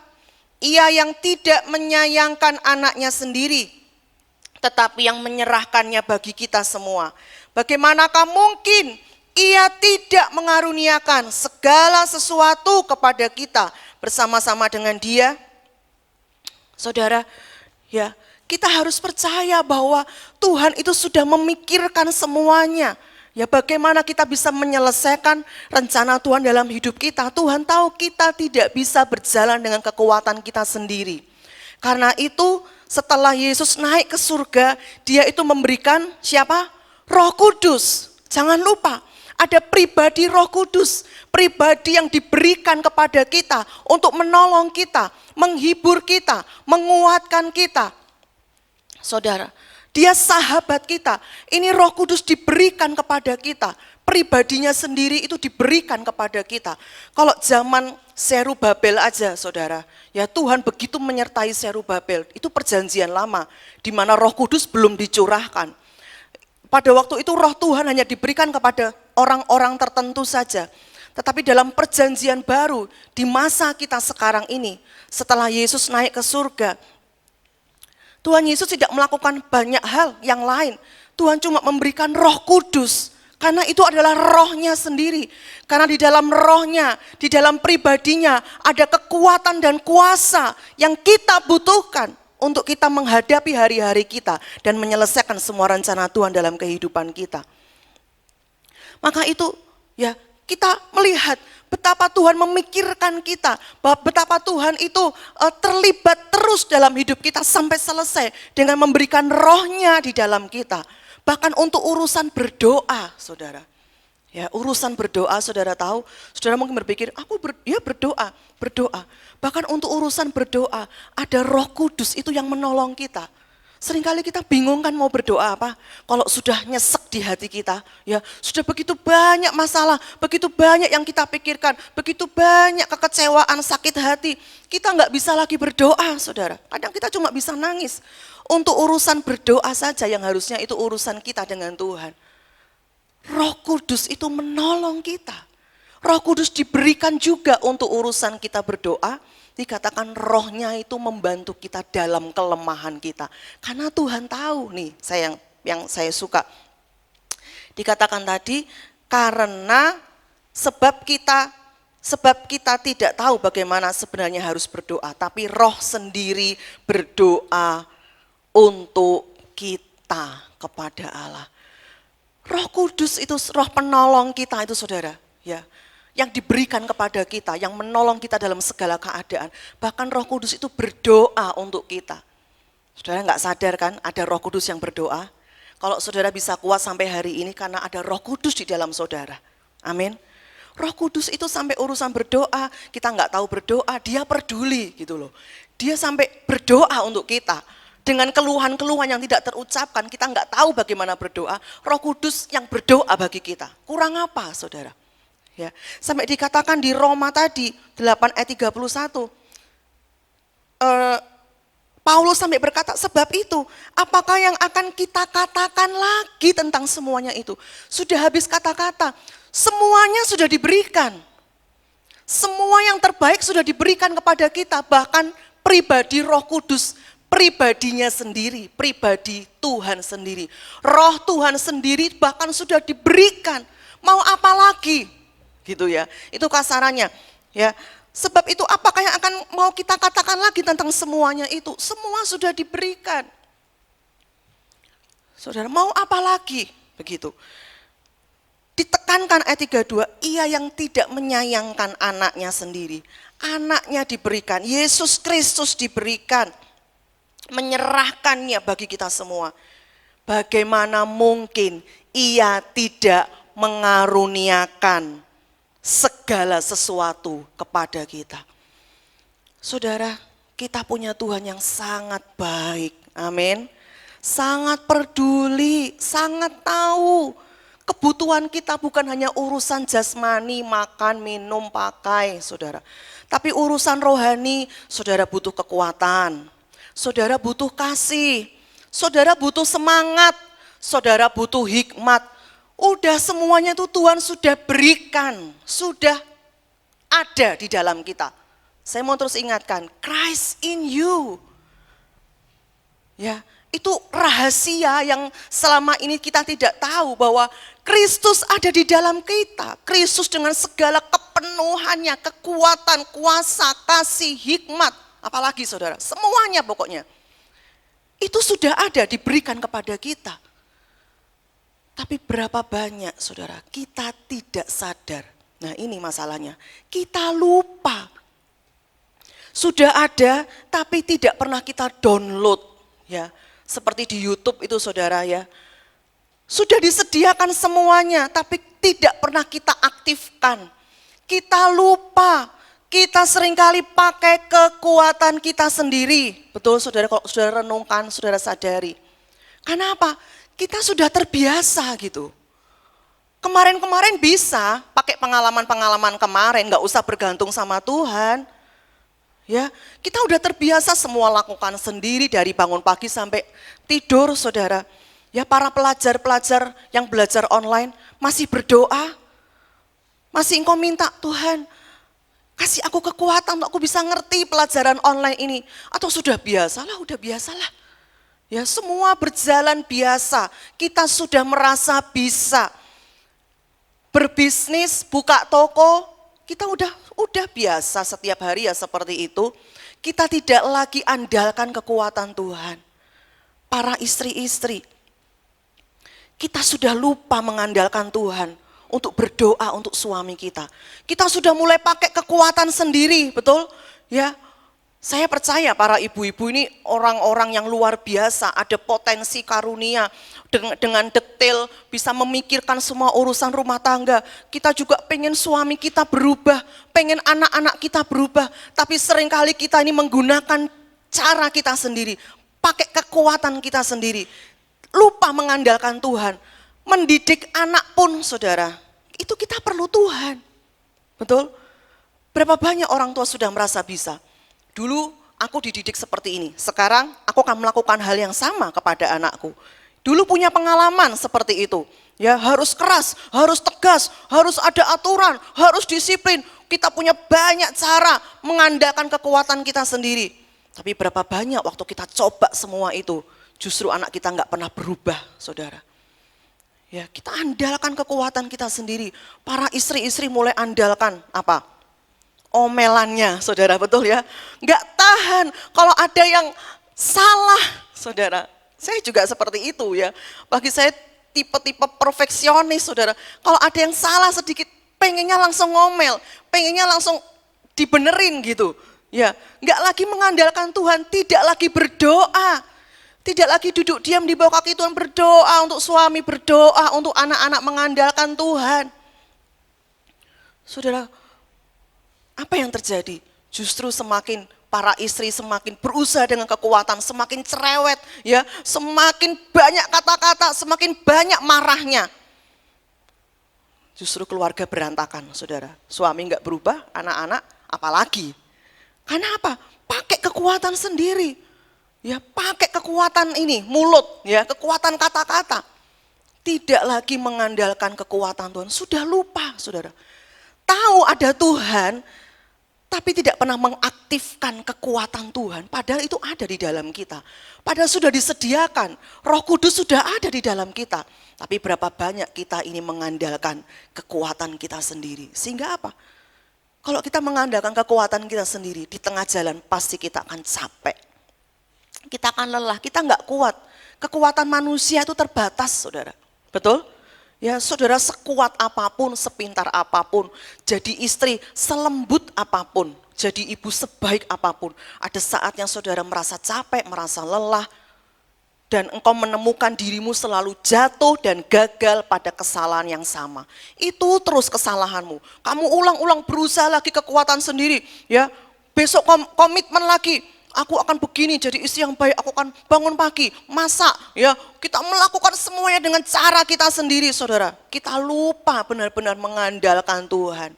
Ia yang tidak menyayangkan anaknya sendiri, tetapi yang menyerahkannya bagi kita semua. Bagaimanakah mungkin ia tidak mengaruniakan segala sesuatu kepada kita bersama-sama dengan Dia? Saudara, ya, kita harus percaya bahwa Tuhan itu sudah memikirkan semuanya. Ya, bagaimana kita bisa menyelesaikan rencana Tuhan dalam hidup kita? Tuhan tahu kita tidak bisa berjalan dengan kekuatan kita sendiri. Karena itu setelah Yesus naik ke surga, dia itu memberikan siapa? Roh Kudus. Jangan lupa, ada pribadi Roh Kudus, pribadi yang diberikan kepada kita untuk menolong kita, menghibur kita, menguatkan kita. Saudara, dia sahabat kita. Ini Roh Kudus diberikan kepada kita. Pribadinya sendiri itu diberikan kepada kita. Kalau zaman Zerubabel aja saudara, ya Tuhan begitu menyertai Zerubabel, itu perjanjian lama, di mana Roh Kudus belum dicurahkan. Pada waktu itu roh Tuhan hanya diberikan kepada orang-orang tertentu saja. Tetapi dalam perjanjian baru, di masa kita sekarang ini, setelah Yesus naik ke surga, Tuhan Yesus tidak melakukan banyak hal yang lain. Tuhan cuma memberikan Roh Kudus. Karena itu adalah rohnya sendiri. Karena di dalam rohnya, di dalam pribadinya ada kekuatan dan kuasa yang kita butuhkan untuk kita menghadapi hari-hari kita dan menyelesaikan semua rencana Tuhan dalam kehidupan kita. Maka itu ya kita melihat betapa Tuhan memikirkan kita, bahwa betapa Tuhan itu terlibat terus dalam hidup kita sampai selesai dengan memberikan rohnya di dalam kita. Bahkan untuk urusan berdoa, saudara. Ya, urusan berdoa saudara tahu, saudara mungkin berpikir, berdoa. Bahkan untuk urusan berdoa, ada Roh Kudus itu yang menolong kita. Seringkali kita bingung kan mau berdoa apa, kalau sudah nyesek di hati kita, ya sudah begitu banyak masalah, begitu banyak yang kita pikirkan, begitu banyak kekecewaan, sakit hati, kita nggak bisa lagi berdoa saudara. Kadang kita cuma bisa nangis. Untuk urusan berdoa saja yang harusnya itu urusan kita dengan Tuhan. Roh Kudus itu menolong kita. Roh Kudus diberikan juga untuk urusan kita berdoa. Dikatakan rohnya itu membantu kita dalam kelemahan kita. Karena Tuhan tahu nih, yang saya suka. Dikatakan tadi, karena sebab kita tidak tahu bagaimana sebenarnya harus berdoa. Tapi roh sendiri berdoa untuk kita kepada Allah. Roh Kudus itu roh penolong kita itu saudara, ya, yang diberikan kepada kita, yang menolong kita dalam segala keadaan. Bahkan Roh Kudus itu berdoa untuk kita. Saudara nggak sadar kan ada Roh Kudus yang berdoa? Kalau saudara bisa kuat sampai hari ini karena ada Roh Kudus di dalam saudara. Amin. Roh Kudus itu sampai urusan berdoa, kita nggak tahu berdoa, dia peduli gitu loh. Dia sampai berdoa untuk kita. Dengan keluhan-keluhan yang tidak terucapkan, kita nggak tahu bagaimana berdoa. Roh Kudus yang berdoa bagi kita. Kurang apa saudara? Ya, sampai dikatakan di Roma tadi 8 ayat 31. Paulus sampai berkata, sebab itu apakah yang akan kita katakan lagi tentang semuanya itu? Sudah habis kata-kata, semuanya sudah diberikan. Semua yang terbaik sudah diberikan kepada kita, bahkan pribadi Roh Kudus, pribadinya sendiri, pribadi Tuhan sendiri. Roh Tuhan sendiri bahkan sudah diberikan. Mau apa lagi? Gitu ya. Itu kasarannya, ya. Sebab itu apakah yang akan mau kita katakan lagi tentang semuanya itu? Semua sudah diberikan. Saudara, mau apa lagi? Begitu. Ditekankan ayat 32, ia yang tidak menyayangkan anaknya sendiri. Anaknya diberikan, Yesus Kristus diberikan. Menyerahkannya bagi kita semua. Bagaimana mungkin ia tidak mengaruniakan segala sesuatu kepada kita. Saudara, kita punya Tuhan yang sangat baik. Amin. Sangat peduli, sangat tahu. Kebutuhan kita bukan hanya urusan jasmani, makan, minum, pakai, saudara. Tapi urusan rohani, saudara butuh kekuatan. Saudara butuh kasih, saudara butuh semangat, saudara butuh hikmat. Udah semuanya itu Tuhan sudah berikan, sudah ada di dalam kita. Saya mau terus ingatkan, Christ in you. Ya, itu rahasia yang selama ini kita tidak tahu bahwa Kristus ada di dalam kita. Kristus dengan segala kepenuhannya, kekuatan, kuasa, kasih, hikmat. Apalagi saudara, semuanya pokoknya. Itu sudah ada diberikan kepada kita. Tapi berapa banyak saudara, kita tidak sadar. Nah ini masalahnya, kita lupa. Sudah ada tapi tidak pernah kita download. Ya, seperti di YouTube itu saudara ya. Sudah disediakan semuanya tapi tidak pernah kita aktifkan. Kita lupa. Kita seringkali pakai kekuatan kita sendiri. Betul saudara, kalau saudara renungkan, saudara sadari. Kenapa? Kita sudah terbiasa gitu. Kemarin-kemarin bisa pakai pengalaman-pengalaman kemarin, gak usah bergantung sama Tuhan. Ya, kita udah terbiasa semua lakukan sendiri dari bangun pagi sampai tidur saudara. Ya, para pelajar-pelajar yang belajar online masih berdoa. Masih engkau minta Tuhan, kasih aku kekuatan untuk aku bisa ngerti pelajaran online ini. Atau sudah biasalah, udah biasalah. Ya semua berjalan biasa. Kita sudah merasa bisa. Berbisnis, buka toko, kita udah biasa setiap hari ya seperti itu. Kita tidak lagi andalkan kekuatan Tuhan. Para istri-istri, kita sudah lupa mengandalkan Tuhan untuk berdoa untuk suami kita. Kita sudah mulai pakai kekuatan sendiri, betul? Ya, Saya percaya para ibu-ibu ini orang-orang yang luar biasa, ada potensi karunia, dengan detail bisa memikirkan semua urusan rumah tangga. Kita juga pengen suami kita berubah, pengen anak-anak kita berubah, tapi seringkali kita ini menggunakan cara kita sendiri, pakai kekuatan kita sendiri, lupa mengandalkan Tuhan. Mendidik anak pun saudara, itu kita perlu Tuhan. Betul? Berapa banyak orang tua sudah merasa bisa. Dulu aku dididik seperti ini, sekarang aku akan melakukan hal yang sama kepada anakku. Dulu punya pengalaman seperti itu. Ya, harus keras, harus tegas, harus ada aturan, harus disiplin. Kita punya banyak cara mengandalkan kekuatan kita sendiri. Tapi berapa banyak waktu kita coba semua itu, justru anak kita nggak pernah berubah, saudara. Ya, kita andalkan kekuatan kita sendiri. Para istri-istri mulai andalkan apa? Omelannya, saudara, betul ya? Nggak tahan kalau ada yang salah, saudara. Saya juga seperti itu ya. Bagi saya tipe-tipe perfeksionis, saudara. Kalau ada yang salah sedikit, pengennya langsung ngomel, pengennya langsung dibenerin gitu. Ya, nggak lagi mengandalkan Tuhan, tidak lagi berdoa, tidak lagi duduk diam di bawah kaki Tuhan, berdoa untuk suami, berdoa untuk anak-anak, mengandalkan Tuhan. Saudara, apa yang terjadi? Justru semakin para istri semakin berusaha dengan kekuatan, semakin cerewet, ya, semakin banyak kata-kata, semakin banyak marahnya. Justru keluarga berantakan, saudara. Suami nggak berubah, anak-anak apalagi. Karena apa? Pakai kekuatan sendiri, ya, pakai kekuatan ini mulut, ya, kekuatan kata-kata. Tidak lagi mengandalkan kekuatan Tuhan. Sudah lupa, saudara. Tahu ada Tuhan, tapi tidak pernah mengaktifkan kekuatan Tuhan. Padahal itu ada di dalam kita. Padahal sudah disediakan. Roh Kudus sudah ada di dalam kita. Tapi berapa banyak kita ini mengandalkan kekuatan kita sendiri. Sehingga apa? Kalau kita mengandalkan kekuatan kita sendiri, di tengah jalan pasti kita akan capek. Kita akan lelah, kita nggak kuat. Kekuatan manusia itu terbatas, saudara. Betul? Ya, saudara, sekuat apapun, sepintar apapun, jadi istri selembut apapun, jadi ibu sebaik apapun, ada saatnya saudara merasa capek, merasa lelah, dan engkau menemukan dirimu selalu jatuh dan gagal pada kesalahan yang sama. Itu terus kesalahanmu. Kamu ulang-ulang berusaha lagi kekuatan sendiri, ya. Besok komitmen lagi. Aku akan begini jadi istri yang baik, aku akan bangun pagi, masak, ya. Kita melakukan semuanya dengan cara kita sendiri, saudara. Kita lupa benar-benar mengandalkan Tuhan.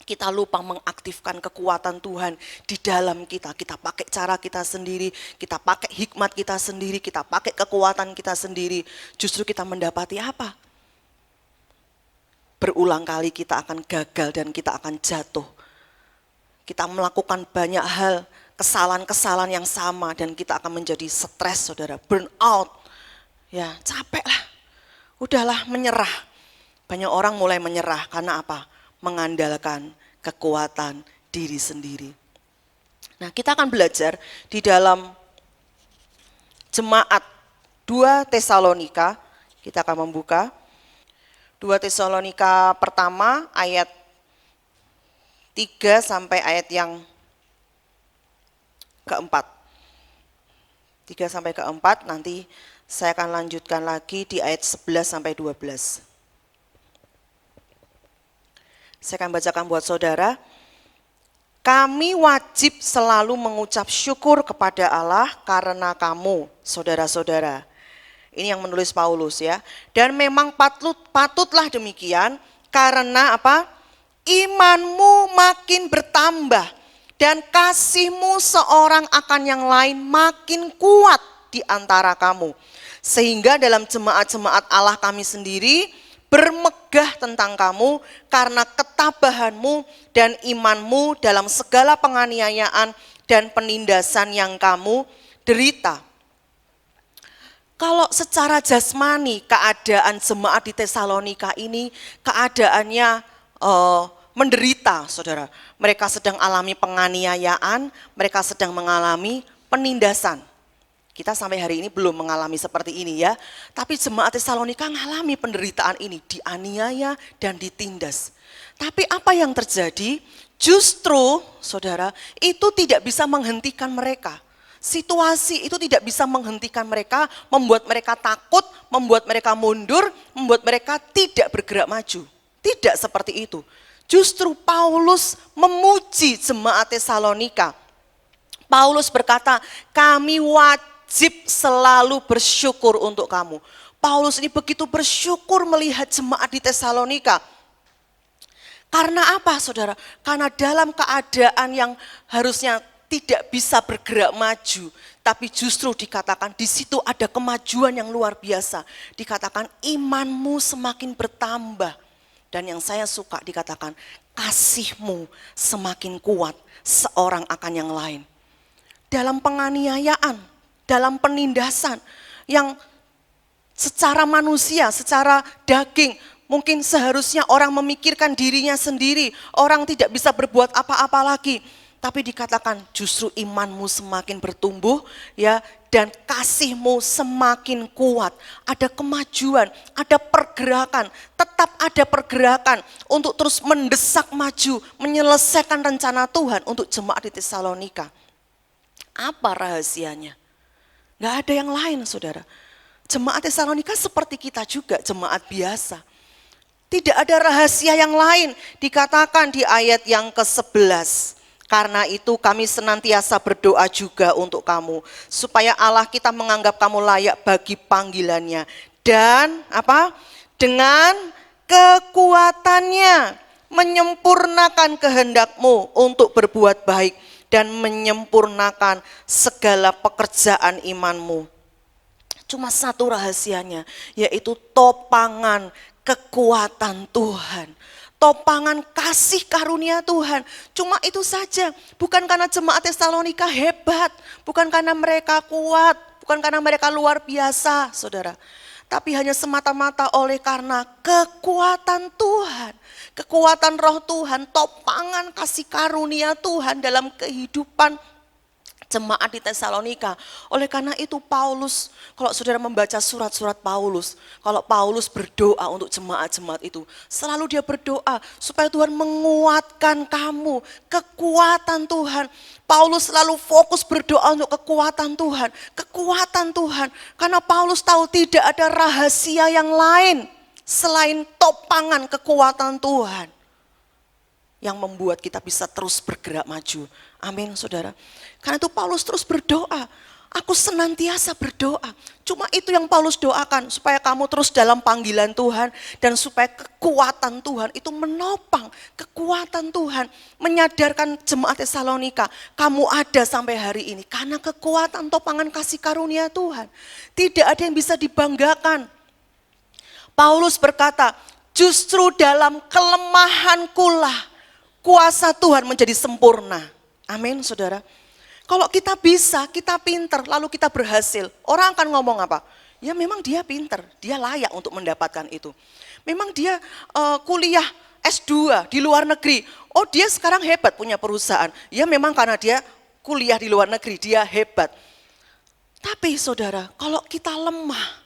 Kita lupa mengaktifkan kekuatan Tuhan di dalam kita. Kita pakai cara kita sendiri, kita pakai hikmat kita sendiri, kita pakai kekuatan kita sendiri. Justru kita mendapati apa? Berulang kali kita akan gagal dan kita akan jatuh. Kita melakukan banyak hal, kesalahan-kesalahan yang sama, dan kita akan menjadi stres, saudara, burn out. Ya, capek lah, udahlah, menyerah. Banyak orang mulai menyerah karena apa? Mengandalkan kekuatan diri sendiri. Nah, kita akan belajar di dalam jemaat 2 Tesalonika, kita akan membuka 2 Tesalonika pertama ayat 3 sampai ayat yang keempat. 3 sampai keempat, nanti saya akan lanjutkan lagi di ayat 11 sampai 12. Saya akan bacakan buat saudara. Kami wajib selalu mengucap syukur kepada Allah karena kamu, saudara-saudara. Ini yang menulis Paulus, ya. Dan memang patutlah demikian karena apa? Imanmu makin bertambah dan kasihmu seorang akan yang lain makin kuat di antara kamu. Sehingga dalam jemaat-jemaat Allah kami sendiri bermegah tentang kamu karena ketabahanmu dan imanmu dalam segala penganiayaan dan penindasan yang kamu derita. Kalau secara jasmani keadaan jemaat di Tesalonika ini keadaannya menderita, saudara. Mereka sedang alami penganiayaan, mereka sedang mengalami penindasan. Kita sampai hari ini belum mengalami seperti ini ya. Tapi jemaat Tesalonika mengalami penderitaan ini, dianiaya dan ditindas. Tapi apa yang terjadi? Justru saudara, itu tidak bisa menghentikan mereka. Situasi itu tidak bisa menghentikan mereka, membuat mereka takut, membuat mereka mundur, membuat mereka tidak bergerak maju. Tidak seperti itu. Justru Paulus memuji jemaat Tesalonika. Paulus berkata, kami wajib selalu bersyukur untuk kamu. Paulus ini begitu bersyukur melihat jemaat di Tesalonika. Karena apa saudara? Karena dalam keadaan yang harusnya tidak bisa bergerak maju, tapi justru dikatakan di situ ada kemajuan yang luar biasa. Dikatakan imanmu semakin bertambah. Dan yang saya suka dikatakan kasihmu semakin kuat seorang akan yang lain. Dalam penganiayaan, dalam penindasan yang secara manusia, secara daging, mungkin seharusnya orang memikirkan dirinya sendiri, orang tidak bisa berbuat apa-apa lagi. Tapi dikatakan justru imanmu semakin bertumbuh ya, dan kasihmu semakin kuat. Ada kemajuan, ada pergerakan, tetap ada pergerakan untuk terus mendesak maju, menyelesaikan rencana Tuhan untuk jemaat di Tesalonika. Apa rahasianya? Gak ada yang lain saudara. Jemaat Tesalonika seperti kita juga, jemaat biasa. Tidak ada rahasia yang lain, dikatakan di ayat yang ke-11. Karena itu kami senantiasa berdoa juga untuk kamu, supaya Allah kita menganggap kamu layak bagi panggilannya. Dan apa? Dengan kekuatannya menyempurnakan kehendakmu untuk berbuat baik dan menyempurnakan segala pekerjaan imanmu. Cuma satu rahasianya, yaitu topangan kekuatan Tuhan. Topangan kasih karunia Tuhan. Cuma itu saja, bukan karena jemaat Tesalonika hebat, bukan karena mereka kuat, bukan karena mereka luar biasa, saudara. Tapi hanya semata-mata oleh karena kekuatan Tuhan, kekuatan roh Tuhan, topangan kasih karunia Tuhan dalam kehidupan jemaat di Tesalonika. Oleh karena itu Paulus, kalau saudara membaca surat-surat Paulus, kalau Paulus berdoa untuk jemaat-jemaat itu, selalu dia berdoa supaya Tuhan menguatkan kamu, kekuatan Tuhan. Paulus selalu fokus berdoa untuk kekuatan Tuhan, karena Paulus tahu tidak ada rahasia yang lain selain topangan kekuatan Tuhan yang membuat kita bisa terus bergerak maju. Amin saudara. Karena itu Paulus terus berdoa. Aku senantiasa berdoa. Cuma itu yang Paulus doakan. Supaya kamu terus dalam panggilan Tuhan. Dan supaya kekuatan Tuhan itu menopang. Kekuatan Tuhan menyadarkan jemaat Tesalonika. Kamu ada sampai hari ini. Karena kekuatan topangan kasih karunia Tuhan. Tidak ada yang bisa dibanggakan. Paulus berkata, justru dalam kelemahankulah kuasa Tuhan menjadi sempurna. Amin saudara. Kalau kita bisa, kita pinter, lalu kita berhasil. Orang akan ngomong apa? Ya memang dia pinter, dia layak untuk mendapatkan itu. Memang dia kuliah S2 di luar negeri. Oh dia sekarang hebat punya perusahaan. Ya memang karena dia kuliah di luar negeri, dia hebat. Tapi saudara, kalau kita lemah,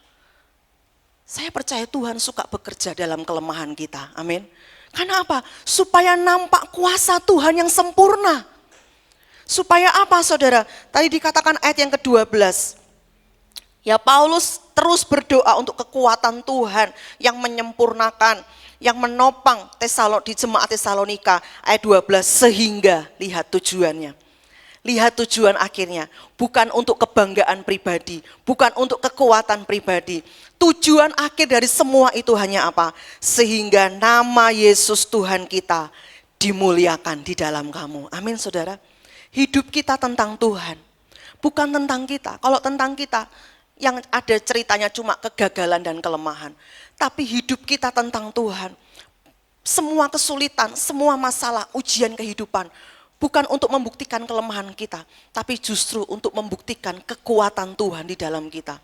saya percaya Tuhan suka bekerja dalam kelemahan kita. Amin. Karena apa? Supaya nampak kuasa Tuhan yang sempurna. Supaya apa saudara? Tadi dikatakan ayat yang ke-12. Ya Paulus terus berdoa untuk kekuatan Tuhan yang menyempurnakan, yang menopang di jemaat Tesalonika. Ayat 12, sehingga lihat tujuannya. Lihat tujuan akhirnya, bukan untuk kebanggaan pribadi, bukan untuk kekuatan pribadi. Tujuan akhir dari semua itu hanya apa? Sehingga nama Yesus Tuhan kita dimuliakan di dalam kamu. Amin saudara. Hidup kita tentang Tuhan, bukan tentang kita. Kalau tentang kita, yang ada ceritanya cuma kegagalan dan kelemahan. Tapi hidup kita tentang Tuhan. Semua kesulitan, semua masalah, ujian kehidupan, bukan untuk membuktikan kelemahan kita, tapi justru untuk membuktikan kekuatan Tuhan di dalam kita.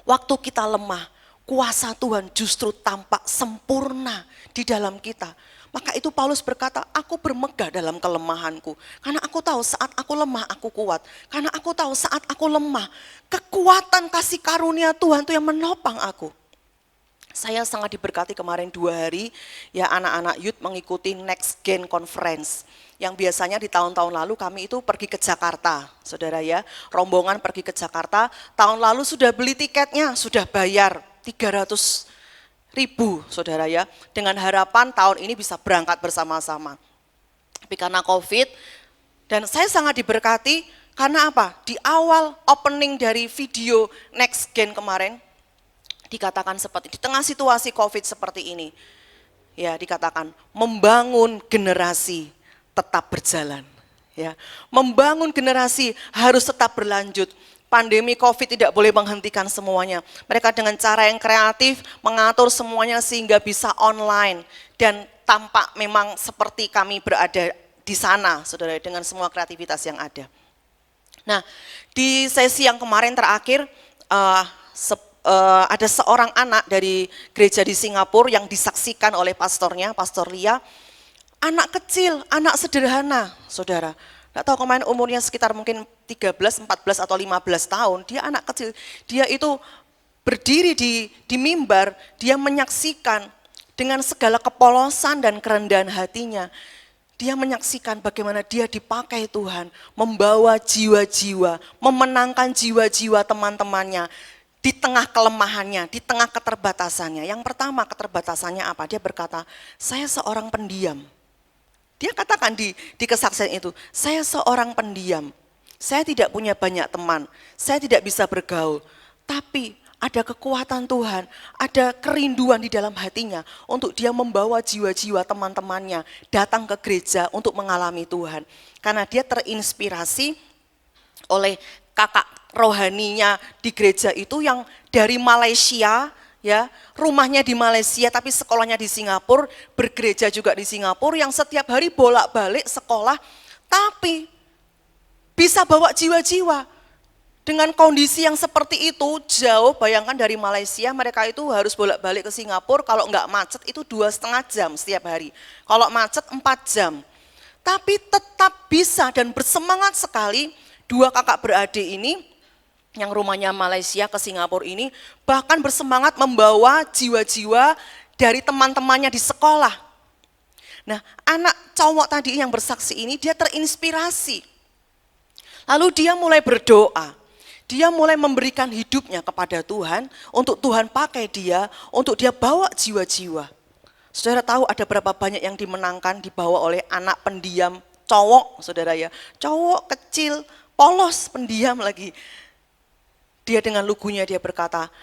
Waktu kita lemah, kuasa Tuhan justru tampak sempurna di dalam kita. Maka itu Paulus berkata, aku bermegah dalam kelemahanku. Karena aku tahu saat aku lemah, aku kuat. Karena aku tahu saat aku lemah, kekuatan kasih karunia Tuhan itu yang menopang aku. Saya sangat diberkati kemarin 2 hari, ya anak-anak youth mengikuti Next Gen Conference. Yang biasanya di tahun-tahun lalu kami itu pergi ke Jakarta, saudara ya. Rombongan pergi ke Jakarta, tahun lalu sudah beli tiketnya, sudah bayar 300.000, saudara ya, dengan harapan tahun ini bisa berangkat bersama-sama. Tapi karena COVID, dan saya sangat diberkati, karena apa? Di awal opening dari video Next Gen kemarin, dikatakan seperti, di tengah situasi COVID seperti ini, ya dikatakan, membangun generasi tetap berjalan. Ya, membangun generasi harus tetap berlanjut. Pandemi COVID tidak boleh menghentikan semuanya. Mereka dengan cara yang kreatif mengatur semuanya sehingga bisa online. Dan tampak memang seperti kami berada di sana, saudara, dengan semua kreativitas yang ada. Nah, di sesi yang kemarin terakhir, ada seorang anak dari gereja di Singapura yang disaksikan oleh pastornya, Pastor Lia. Anak kecil, anak sederhana, saudara. Nggak tahu kemarin umurnya sekitar mungkin 13, 14 atau 15 tahun, dia anak kecil. Dia itu berdiri di mimbar, dia menyaksikan dengan segala kepolosan dan kerendahan hatinya. Dia menyaksikan bagaimana dia dipakai Tuhan, membawa jiwa-jiwa, memenangkan jiwa-jiwa teman-temannya di tengah kelemahannya, di tengah keterbatasannya. Yang pertama keterbatasannya apa? Dia berkata, saya seorang pendiam. Dia katakan di kesaksian itu, saya seorang pendiam, saya tidak punya banyak teman, saya tidak bisa bergaul, tapi ada kekuatan Tuhan, ada kerinduan di dalam hatinya untuk dia membawa jiwa-jiwa teman-temannya datang ke gereja untuk mengalami Tuhan. Karena dia terinspirasi oleh kakak rohaninya di gereja itu yang dari Malaysia, ya, rumahnya di Malaysia tapi sekolahnya di Singapura, bergereja juga di Singapura, yang setiap hari bolak-balik sekolah, tapi bisa bawa jiwa-jiwa. Dengan kondisi yang seperti itu, jauh, bayangkan dari Malaysia, mereka itu harus bolak-balik ke Singapura, kalau enggak macet itu 2,5 jam setiap hari, kalau macet 4 jam. Tapi tetap bisa dan bersemangat sekali, 2 kakak beradik ini, yang rumahnya Malaysia ke Singapura ini, bahkan bersemangat membawa jiwa-jiwa dari teman-temannya di sekolah. Nah, anak cowok tadi yang bersaksi ini, dia terinspirasi. Lalu dia mulai berdoa, dia mulai memberikan hidupnya kepada Tuhan, untuk Tuhan pakai dia, untuk dia bawa jiwa-jiwa. Saudara tahu ada berapa banyak yang dimenangkan, dibawa oleh anak pendiam, cowok, saudara ya, cowok kecil, polos, pendiam lagi. Dia dengan lugunya dia berkata,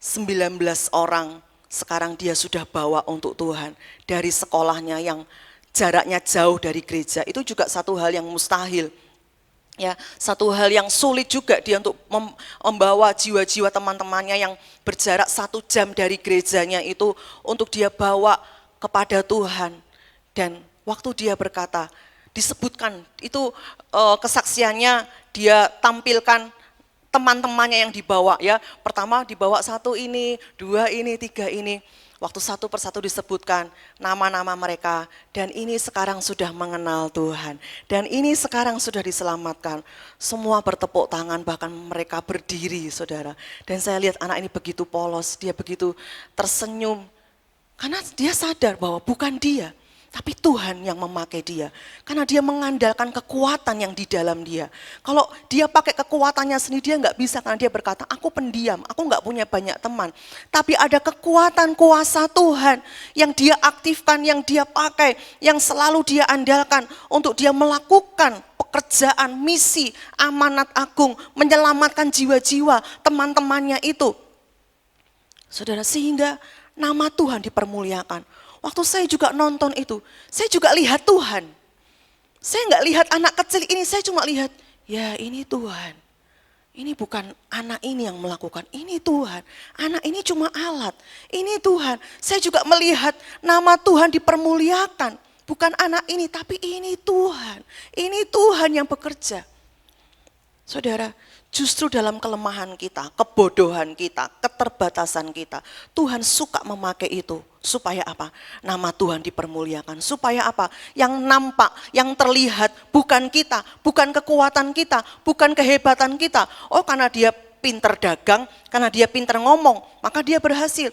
19 orang sekarang dia sudah bawa untuk Tuhan. Dari sekolahnya yang jaraknya jauh dari gereja, itu juga satu hal yang mustahil. Ya, satu hal yang sulit juga dia untuk membawa jiwa-jiwa teman-temannya yang berjarak 1 jam dari gerejanya itu untuk dia bawa kepada Tuhan. Dan waktu dia berkata, disebutkan itu kesaksiannya, dia tampilkan teman-temannya yang dibawa, ya. Pertama dibawa 1 ini, 2 ini, 3 ini. Waktu satu persatu disebutkan nama-nama mereka, dan ini sekarang sudah mengenal Tuhan, dan ini sekarang sudah diselamatkan. Semua bertepuk tangan, bahkan mereka berdiri, saudara. Dan saya lihat anak ini begitu polos, dia begitu tersenyum, karena dia sadar bahwa bukan dia, tapi Tuhan yang memakai dia. Karena dia mengandalkan kekuatan yang di dalam dia. Kalau dia pakai kekuatannya sendiri, dia nggak bisa, karena dia berkata, aku pendiam, aku nggak punya banyak teman. Tapi ada kekuatan kuasa Tuhan yang dia aktifkan, yang dia pakai, yang selalu dia andalkan untuk dia melakukan pekerjaan, misi, amanat agung, menyelamatkan jiwa-jiwa teman-temannya itu. Saudara, sehingga nama Tuhan dipermuliakan. Waktu saya juga nonton itu, saya juga lihat Tuhan. Saya nggak lihat anak kecil ini, saya cuma lihat, ya ini Tuhan. Ini bukan anak ini yang melakukan, ini Tuhan. Anak ini cuma alat, ini Tuhan. Saya juga melihat nama Tuhan dipermuliakan. Bukan anak ini, tapi ini Tuhan. Ini Tuhan yang bekerja. Saudara, justru dalam kelemahan kita, kebodohan kita, keterbatasan kita, Tuhan suka memakai itu. Supaya apa? Nama Tuhan dipermuliakan. Supaya apa? Yang nampak, yang terlihat bukan kita, bukan kekuatan kita, bukan kehebatan kita. Oh, karena dia pinter dagang, karena dia pinter ngomong, maka dia berhasil.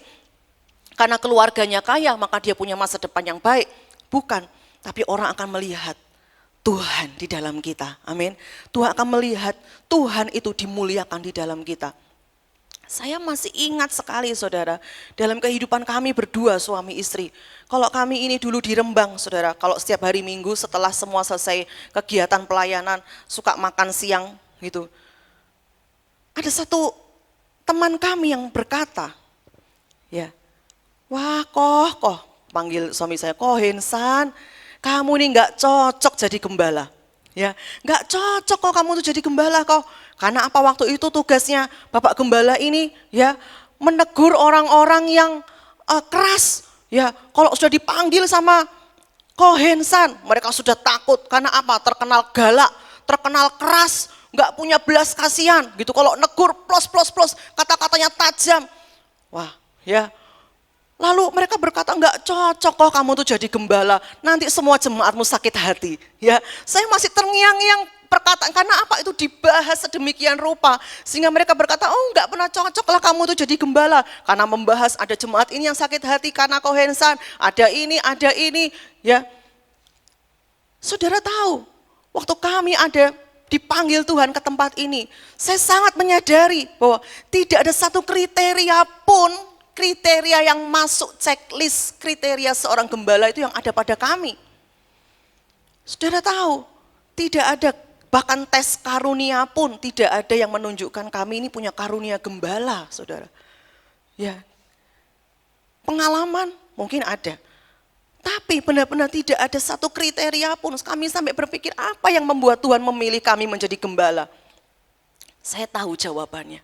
Karena keluarganya kaya, maka dia punya masa depan yang baik. Bukan, tapi orang akan melihat Tuhan di dalam kita. Amin. Tuhan akan melihat Tuhan itu dimuliakan di dalam kita. Saya masih ingat sekali saudara, dalam kehidupan kami berdua suami istri. Kalau kami ini dulu di Rembang saudara, kalau setiap hari Minggu setelah semua selesai kegiatan pelayanan, suka makan siang gitu. Ada satu teman kami yang berkata, ya, wah koh, panggil suami saya, Hensan, kamu ini nggak cocok jadi gembala, ya, nggak cocok kok kamu tuh jadi gembala kok. Karena apa waktu itu tugasnya Bapak Gembala ini, ya, menegur orang-orang yang keras, ya. Kalau sudah dipanggil sama Hensan, mereka sudah takut. Karena apa? Terkenal galak, terkenal keras, nggak punya belas kasihan, gitu. Kalau negur plus, kata-katanya tajam, wah, ya. Lalu mereka berkata, enggak cocok kok kamu tuh jadi gembala, nanti semua jemaatmu sakit hati. Ya, saya masih terngiang-ngiang perkataan, karena apa itu dibahas sedemikian rupa. Sehingga mereka berkata, oh enggak pernah cocok lah kamu tuh jadi gembala. Karena membahas ada jemaat ini yang sakit hati karena Hensan, ada ini. Ya, saudara tahu, waktu kami ada dipanggil Tuhan ke tempat ini, saya sangat menyadari bahwa tidak ada satu kriteria pun, kriteria yang masuk checklist kriteria seorang gembala itu yang ada pada kami. Saudara tahu, tidak ada bahkan tes karunia pun tidak ada yang menunjukkan kami ini punya karunia gembala, saudara. Ya, pengalaman mungkin ada, tapi benar-benar tidak ada satu kriteria pun. Kami sampai berpikir apa yang membuat Tuhan memilih kami menjadi gembala. Saya tahu jawabannya.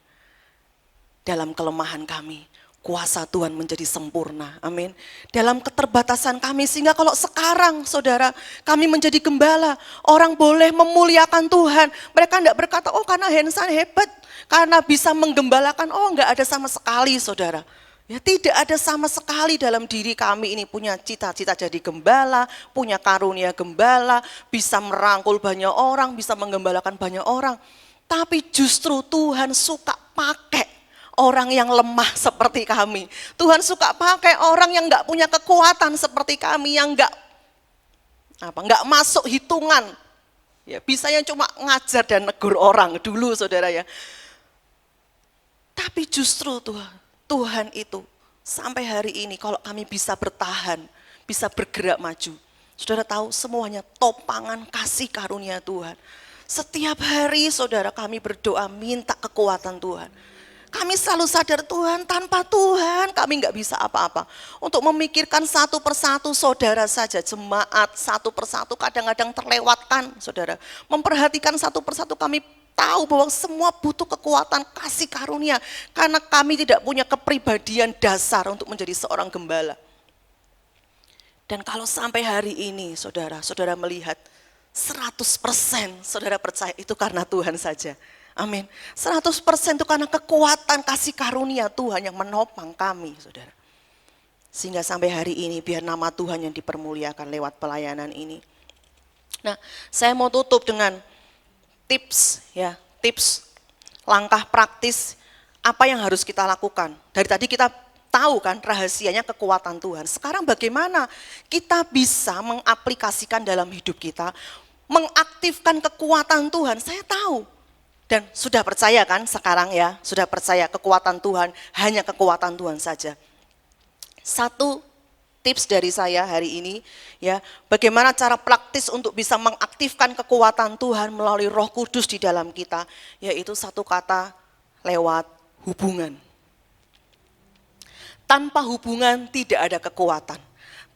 Dalam kelemahan kami, kuasa Tuhan menjadi sempurna, amin. Dalam keterbatasan kami, sehingga kalau sekarang saudara kami menjadi gembala, orang boleh memuliakan Tuhan. Mereka tidak berkata, oh karena Hensan hebat, karena bisa menggembalakan. Oh enggak ada sama sekali saudara. Ya tidak ada sama sekali dalam diri kami ini punya cita-cita jadi gembala, punya karunia gembala, bisa merangkul banyak orang, bisa menggembalakan banyak orang. Tapi justru Tuhan suka pakai orang yang lemah seperti kami. Tuhan suka pakai orang yang nggak punya kekuatan seperti kami, yang nggak masuk hitungan. Ya, bisanya cuma ngajar dan negur orang dulu saudara ya. Tapi justru Tuhan itu sampai hari ini kalau kami bisa bertahan, bisa bergerak maju. Saudara tahu semuanya topangan kasih karunia Tuhan. Setiap hari saudara kami berdoa minta kekuatan Tuhan. Kami selalu sadar Tuhan, tanpa Tuhan kami nggak bisa apa-apa. Untuk memikirkan satu persatu saudara saja, jemaat satu persatu kadang-kadang terlewatkan saudara. Memperhatikan satu persatu kami tahu bahwa semua butuh kekuatan kasih karunia. Karena kami tidak punya kepribadian dasar untuk menjadi seorang gembala. Dan kalau sampai hari ini saudara melihat 100% saudara percaya itu karena Tuhan saja. Amin. 100% itu karena kekuatan kasih karunia Tuhan yang menopang kami, saudara. Sehingga sampai hari ini biar nama Tuhan yang dipermuliakan lewat pelayanan ini. Nah, saya mau tutup dengan tips langkah praktis apa yang harus kita lakukan. Dari tadi kita tahu kan rahasianya kekuatan Tuhan. Sekarang bagaimana kita bisa mengaplikasikan dalam hidup kita, mengaktifkan kekuatan Tuhan. Saya tahu. Dan sudah percaya kan sekarang ya, sudah percaya kekuatan Tuhan, hanya kekuatan Tuhan saja. Satu tips dari saya hari ini ya, bagaimana cara praktis untuk bisa mengaktifkan kekuatan Tuhan melalui Roh Kudus di dalam kita, yaitu satu kata, lewat hubungan. Tanpa hubungan tidak ada kekuatan.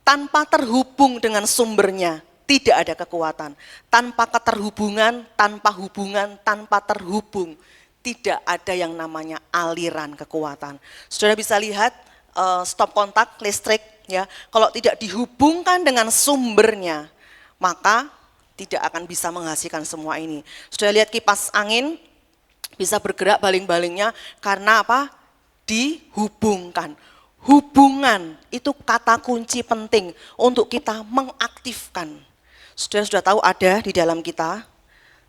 Tanpa terhubung dengan sumbernya, tidak ada kekuatan. Tanpa keterhubungan, tanpa terhubung, tidak ada yang namanya aliran kekuatan. Saudara bisa lihat stop kontak listrik ya, kalau tidak dihubungkan dengan sumbernya, maka tidak akan bisa menghasilkan semua ini. Sudah lihat kipas angin bisa bergerak baling-balingnya karena apa? Dihubungkan. Hubungan itu kata kunci penting untuk kita mengaktifkan. Sudah tahu ada di dalam kita,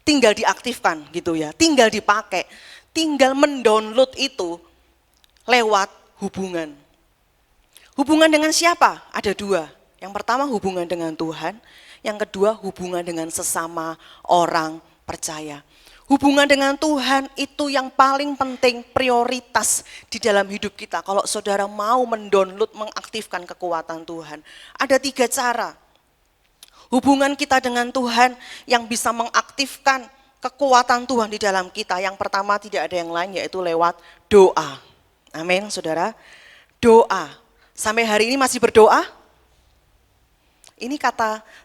tinggal diaktifkan gitu ya, tinggal dipakai, tinggal mendownload itu lewat hubungan. Hubungan dengan siapa? Ada dua. Yang pertama hubungan dengan Tuhan, yang kedua hubungan dengan sesama orang percaya. Hubungan dengan Tuhan itu yang paling penting, prioritas di dalam hidup kita. Kalau saudara mau mendownload, mengaktifkan kekuatan Tuhan. Ada 3 cara. Hubungan kita dengan Tuhan yang bisa mengaktifkan kekuatan Tuhan di dalam kita. Yang pertama tidak ada yang lain yaitu lewat doa. Amin saudara. Doa. Sampai hari ini masih berdoa? Ini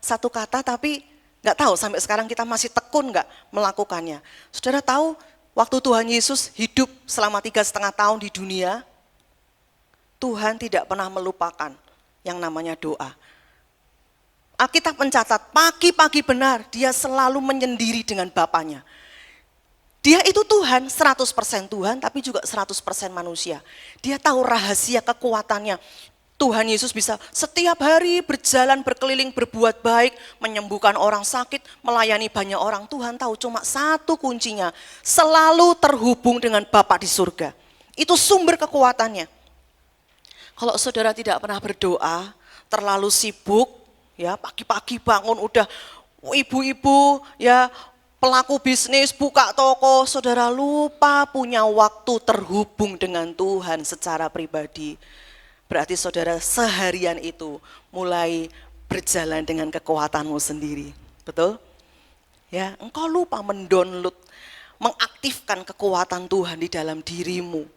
satu kata tapi nggak tahu sampai sekarang kita masih tekun nggak melakukannya. Saudara tahu waktu Tuhan Yesus hidup selama 3,5 tahun di dunia, Tuhan tidak pernah melupakan yang namanya doa. Alkitab mencatat pagi-pagi benar dia selalu menyendiri dengan Bapaknya. Dia itu Tuhan, 100% Tuhan tapi juga 100% manusia. Dia tahu rahasia kekuatannya. Tuhan Yesus bisa setiap hari berjalan, berkeliling, berbuat baik, menyembuhkan orang sakit, melayani banyak orang. Tuhan tahu cuma satu kuncinya, selalu terhubung dengan Bapa di surga. Itu sumber kekuatannya. Kalau saudara tidak pernah berdoa, terlalu sibuk, ya pagi-pagi bangun udah ibu-ibu, ya pelaku bisnis, buka toko, saudara lupa punya waktu terhubung dengan Tuhan secara pribadi. Berarti saudara seharian itu mulai berjalan dengan kekuatanmu sendiri. Betul? Ya, engkau lupa mendownload, mengaktifkan kekuatan Tuhan di dalam dirimu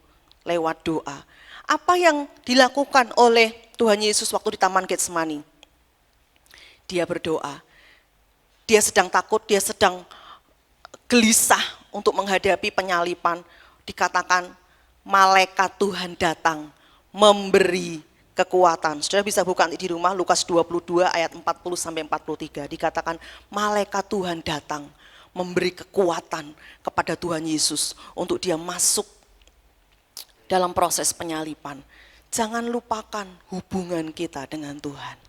lewat doa. Apa yang dilakukan oleh Tuhan Yesus waktu di Taman Getsemani? Dia berdoa. Dia sedang takut, dia sedang gelisah untuk menghadapi penyalipan. Dikatakan malaikat Tuhan datang memberi kekuatan. Saudara bisa buka di rumah Lukas 22 ayat 40-43. Dikatakan malaikat Tuhan datang memberi kekuatan kepada Tuhan Yesus untuk dia masuk dalam proses penyalipan. Jangan lupakan hubungan kita dengan Tuhan.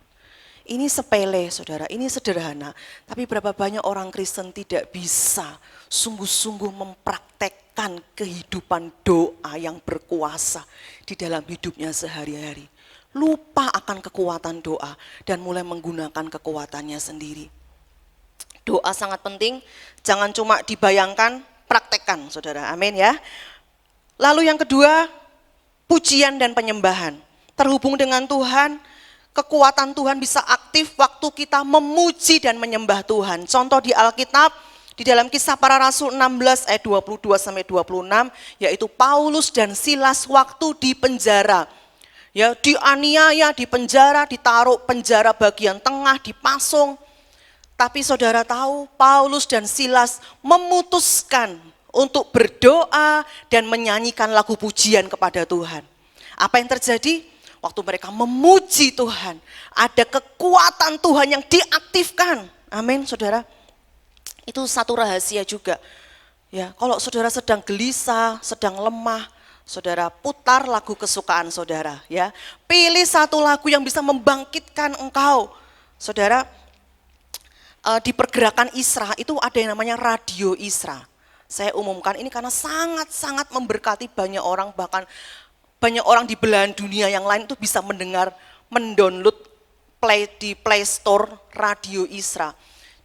Ini sepele saudara, ini sederhana. Tapi berapa banyak orang Kristen tidak bisa sungguh-sungguh mempraktekkan kehidupan doa yang berkuasa di dalam hidupnya sehari-hari. Lupa akan kekuatan doa dan mulai menggunakan kekuatannya sendiri. Doa sangat penting, jangan cuma dibayangkan, praktekkan saudara, amin ya. Lalu yang kedua, pujian dan penyembahan. Terhubung dengan Tuhan, kekuatan Tuhan bisa aktif waktu kita memuji dan menyembah Tuhan. Contoh di Alkitab, di dalam Kisah Para Rasul 16 ayat 22-26, yaitu Paulus dan Silas waktu di penjara. Ya, dianiaya, di penjara, ditaruh penjara bagian tengah, dipasung. Tapi saudara tahu, Paulus dan Silas memutuskan untuk berdoa dan menyanyikan lagu pujian kepada Tuhan. Apa yang terjadi? Waktu mereka memuji Tuhan, ada kekuatan Tuhan yang diaktifkan. Amin, saudara. Itu satu rahasia juga. Ya, kalau saudara sedang gelisah, sedang lemah, saudara putar lagu kesukaan saudara. Ya, pilih satu lagu yang bisa membangkitkan engkau, saudara. Di pergerakan Isra itu ada yang namanya Radio Isra. Saya umumkan ini karena sangat-sangat memberkati banyak orang, bahkan banyak orang di belahan dunia yang lain itu bisa mendengar, mendownload di Play Store Radio Isra.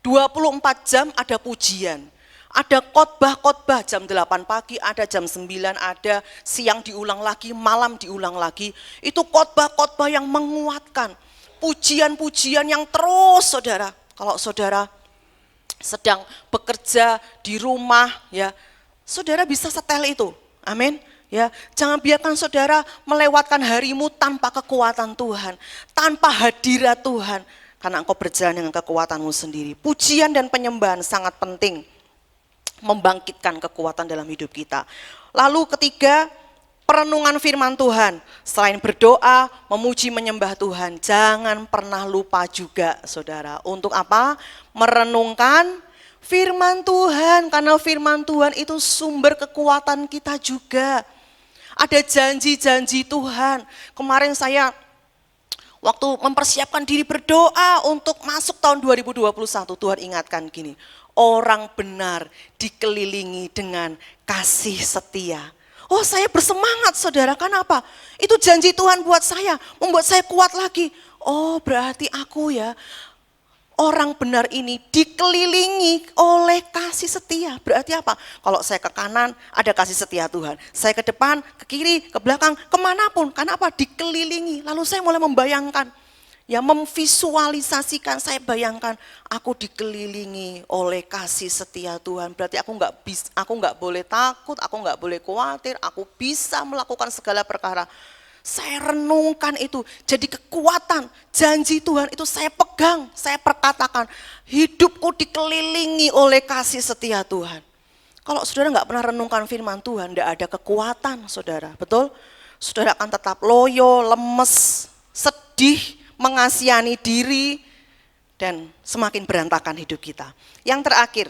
24 jam ada pujian, ada khotbah jam 8 pagi, ada jam 9, ada siang diulang lagi, malam diulang lagi. Itu khotbah yang menguatkan, pujian-pujian yang terus saudara. Kalau saudara sedang bekerja di rumah, ya saudara bisa setel itu, amin. Ya, jangan biarkan saudara melewatkan harimu tanpa kekuatan Tuhan, tanpa hadirat Tuhan, karena engkau berjalan dengan kekuatanmu sendiri. Pujian dan penyembahan sangat penting membangkitkan kekuatan dalam hidup kita. Lalu ketiga, perenungan firman Tuhan. Selain berdoa, memuji, menyembah Tuhan, jangan pernah lupa juga saudara. Untuk apa? Merenungkan firman Tuhan, karena firman Tuhan itu sumber kekuatan kita juga. Ada janji-janji Tuhan. Kemarin saya waktu mempersiapkan diri berdoa untuk masuk tahun 2021, Tuhan ingatkan gini, orang benar dikelilingi dengan kasih setia. Oh, saya bersemangat saudara, kenapa? Itu janji Tuhan buat saya, membuat saya kuat lagi. Oh, berarti aku ya, orang benar ini dikelilingi oleh kasih setia. Berarti apa? Kalau saya ke kanan, ada kasih setia Tuhan. Saya ke depan, ke kiri, ke belakang, kemanapun. Karena apa? Dikelilingi. Lalu saya mulai membayangkan, ya memvisualisasikan, saya bayangkan, aku dikelilingi oleh kasih setia Tuhan. Berarti aku nggak boleh takut, aku nggak boleh khawatir, aku bisa melakukan segala perkara. Saya renungkan itu, jadi kekuatan, janji Tuhan itu saya pegang, saya perkatakan, hidupku dikelilingi oleh kasih setia Tuhan. Kalau saudara nggak pernah renungkan firman Tuhan, nggak ada kekuatan saudara, betul? Saudara akan tetap loyo, lemes, sedih, mengasihani diri, dan semakin berantakan hidup kita. Yang terakhir,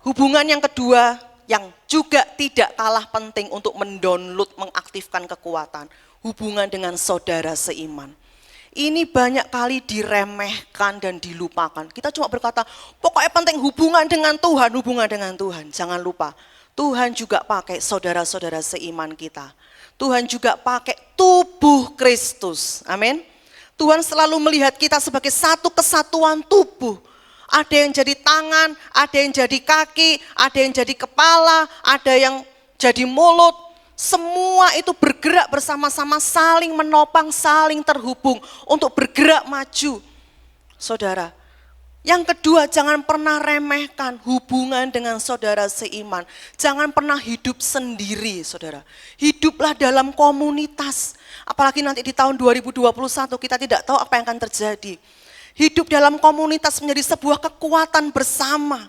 hubungan yang kedua, yang juga tidak kalah penting untuk mendownload, mengaktifkan kekuatan, hubungan dengan saudara seiman. Ini banyak kali diremehkan dan dilupakan. Kita cuma berkata, pokoknya penting hubungan dengan Tuhan, hubungan dengan Tuhan. Jangan lupa, Tuhan juga pakai saudara-saudara seiman kita. Tuhan juga pakai tubuh Kristus, amin. Tuhan selalu melihat kita sebagai satu kesatuan tubuh. Ada yang jadi tangan, ada yang jadi kaki, ada yang jadi kepala, ada yang jadi mulut. Semua itu bergerak bersama-sama, saling menopang, saling terhubung untuk bergerak maju. Saudara, yang kedua, jangan pernah remehkan hubungan dengan saudara seiman. Jangan pernah hidup sendiri, saudara. Hiduplah dalam komunitas. Apalagi nanti di tahun 2021 kita tidak tahu apa yang akan terjadi. Hidup dalam komunitas menjadi sebuah kekuatan bersama.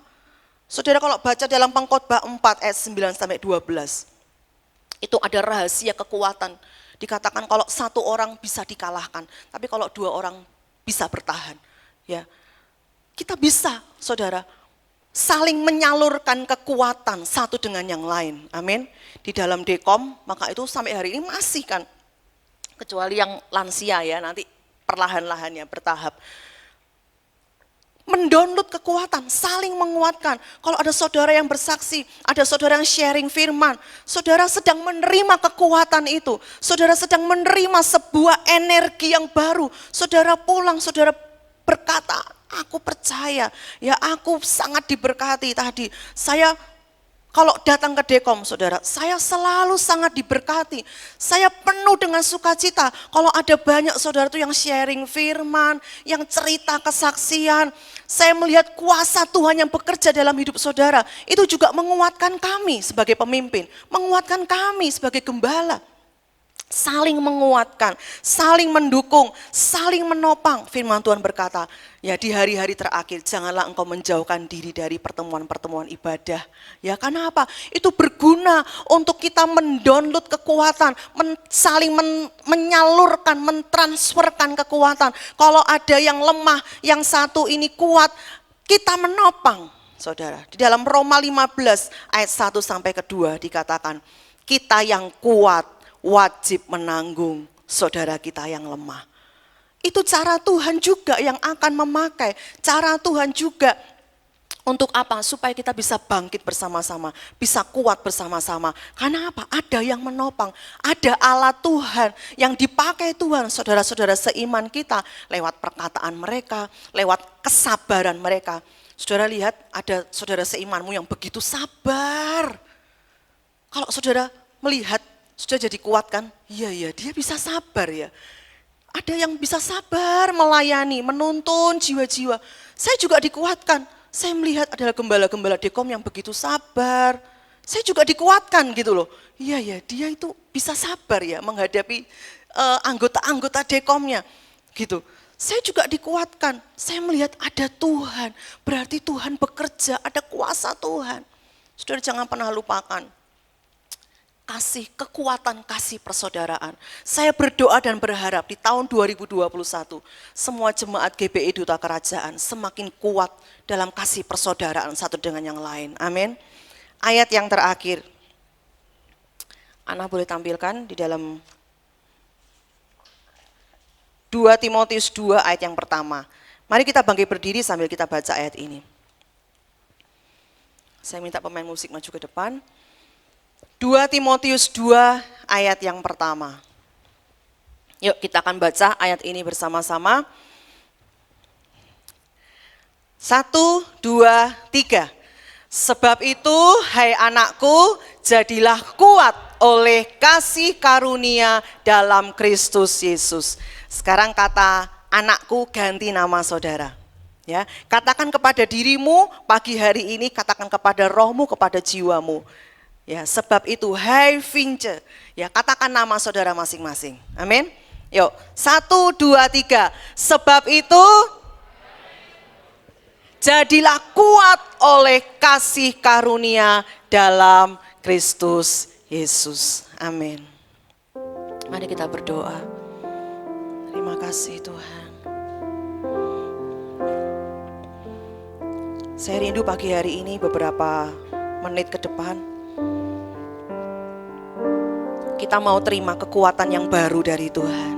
Saudara kalau baca dalam Pengkhotbah 4 ayat 9 sampai 12. Itu ada rahasia kekuatan. Dikatakan kalau satu orang bisa dikalahkan, tapi kalau dua orang bisa bertahan. Ya, kita bisa, saudara, saling menyalurkan kekuatan satu dengan yang lain. Amin. Di dalam dekom, maka itu sampai hari ini masih kan. Kecuali yang lansia ya, nanti perlahan-lahan ya, bertahap. Mendownload kekuatan, saling menguatkan. Kalau ada saudara yang bersaksi, ada saudara yang sharing firman, saudara sedang menerima kekuatan itu. Saudara sedang menerima sebuah energi yang baru. Saudara pulang, saudara berkata, aku percaya, ya aku sangat diberkati tadi. Saya kalau datang ke Dekom, saudara, saya selalu sangat diberkati. Saya penuh dengan sukacita. Kalau ada banyak saudara itu yang sharing firman, yang cerita kesaksian, saya melihat kuasa Tuhan yang bekerja dalam hidup saudara. Itu juga menguatkan kami sebagai pemimpin, menguatkan kami sebagai gembala. Saling menguatkan, saling mendukung, saling menopang. Firman Tuhan berkata, ya di hari-hari terakhir janganlah engkau menjauhkan diri dari pertemuan-pertemuan ibadah. Ya karena apa? Itu berguna untuk kita mendownload kekuatan, saling menyalurkan, mentransferkan kekuatan. Kalau ada yang lemah, yang satu ini kuat, kita menopang. Saudara, di dalam Roma 15 ayat 1 sampai ke 2 dikatakan, kita yang kuat wajib menanggung saudara kita yang lemah. Itu cara Tuhan juga yang akan memakai. Cara Tuhan juga untuk apa? Supaya kita bisa bangkit bersama-sama, bisa kuat bersama-sama. Karena apa? Ada yang menopang, ada alat Tuhan yang dipakai Tuhan, saudara-saudara seiman kita, lewat perkataan mereka, lewat kesabaran mereka. Saudara lihat ada saudara seimanmu yang begitu sabar. Kalau saudara melihat, sudah jadi kuat kan? Iya, dia bisa sabar ya. Ada yang bisa sabar melayani, menuntun jiwa-jiwa. Saya juga dikuatkan. Saya melihat adalah gembala-gembala Dekom yang begitu sabar. Saya juga dikuatkan gitu loh. Iya, dia itu bisa sabar ya menghadapi anggota-anggota Dekomnya gitu. Saya juga dikuatkan. Saya melihat ada Tuhan. Berarti Tuhan bekerja, ada kuasa Tuhan. Saudara jangan pernah lupakan. kasih, kekuatan kasih persaudaraan. Saya berdoa dan berharap di tahun 2021 semua jemaat GBI Duta Kerajaan semakin kuat dalam kasih persaudaraan satu dengan yang lain. Amin. Ayat yang terakhir, Ana boleh tampilkan di dalam 2 Timotius 2 ayat yang pertama. Mari kita bangkit berdiri sambil kita baca ayat ini. Saya minta pemain musik maju ke depan. 2 Timotius 2 ayat yang pertama. Yuk kita akan baca ayat ini bersama-sama. 1, 2, 3. Sebab itu, hai anakku, jadilah kuat oleh kasih karunia dalam Kristus Yesus. Sekarang kata anakku ganti nama saudara. Ya, katakan kepada dirimu pagi hari ini, katakan kepada rohmu, kepada jiwamu. Ya, sebab itu, hai Vince, ya katakan nama saudara masing-masing. Amin. Yuk, 1, 2, 3. Sebab itu, jadilah kuat oleh kasih karunia dalam Kristus Yesus. Amin. Mari kita berdoa. Terima kasih Tuhan. Saya rindu pagi hari ini beberapa menit ke depan. Kita mau terima kekuatan yang baru dari Tuhan.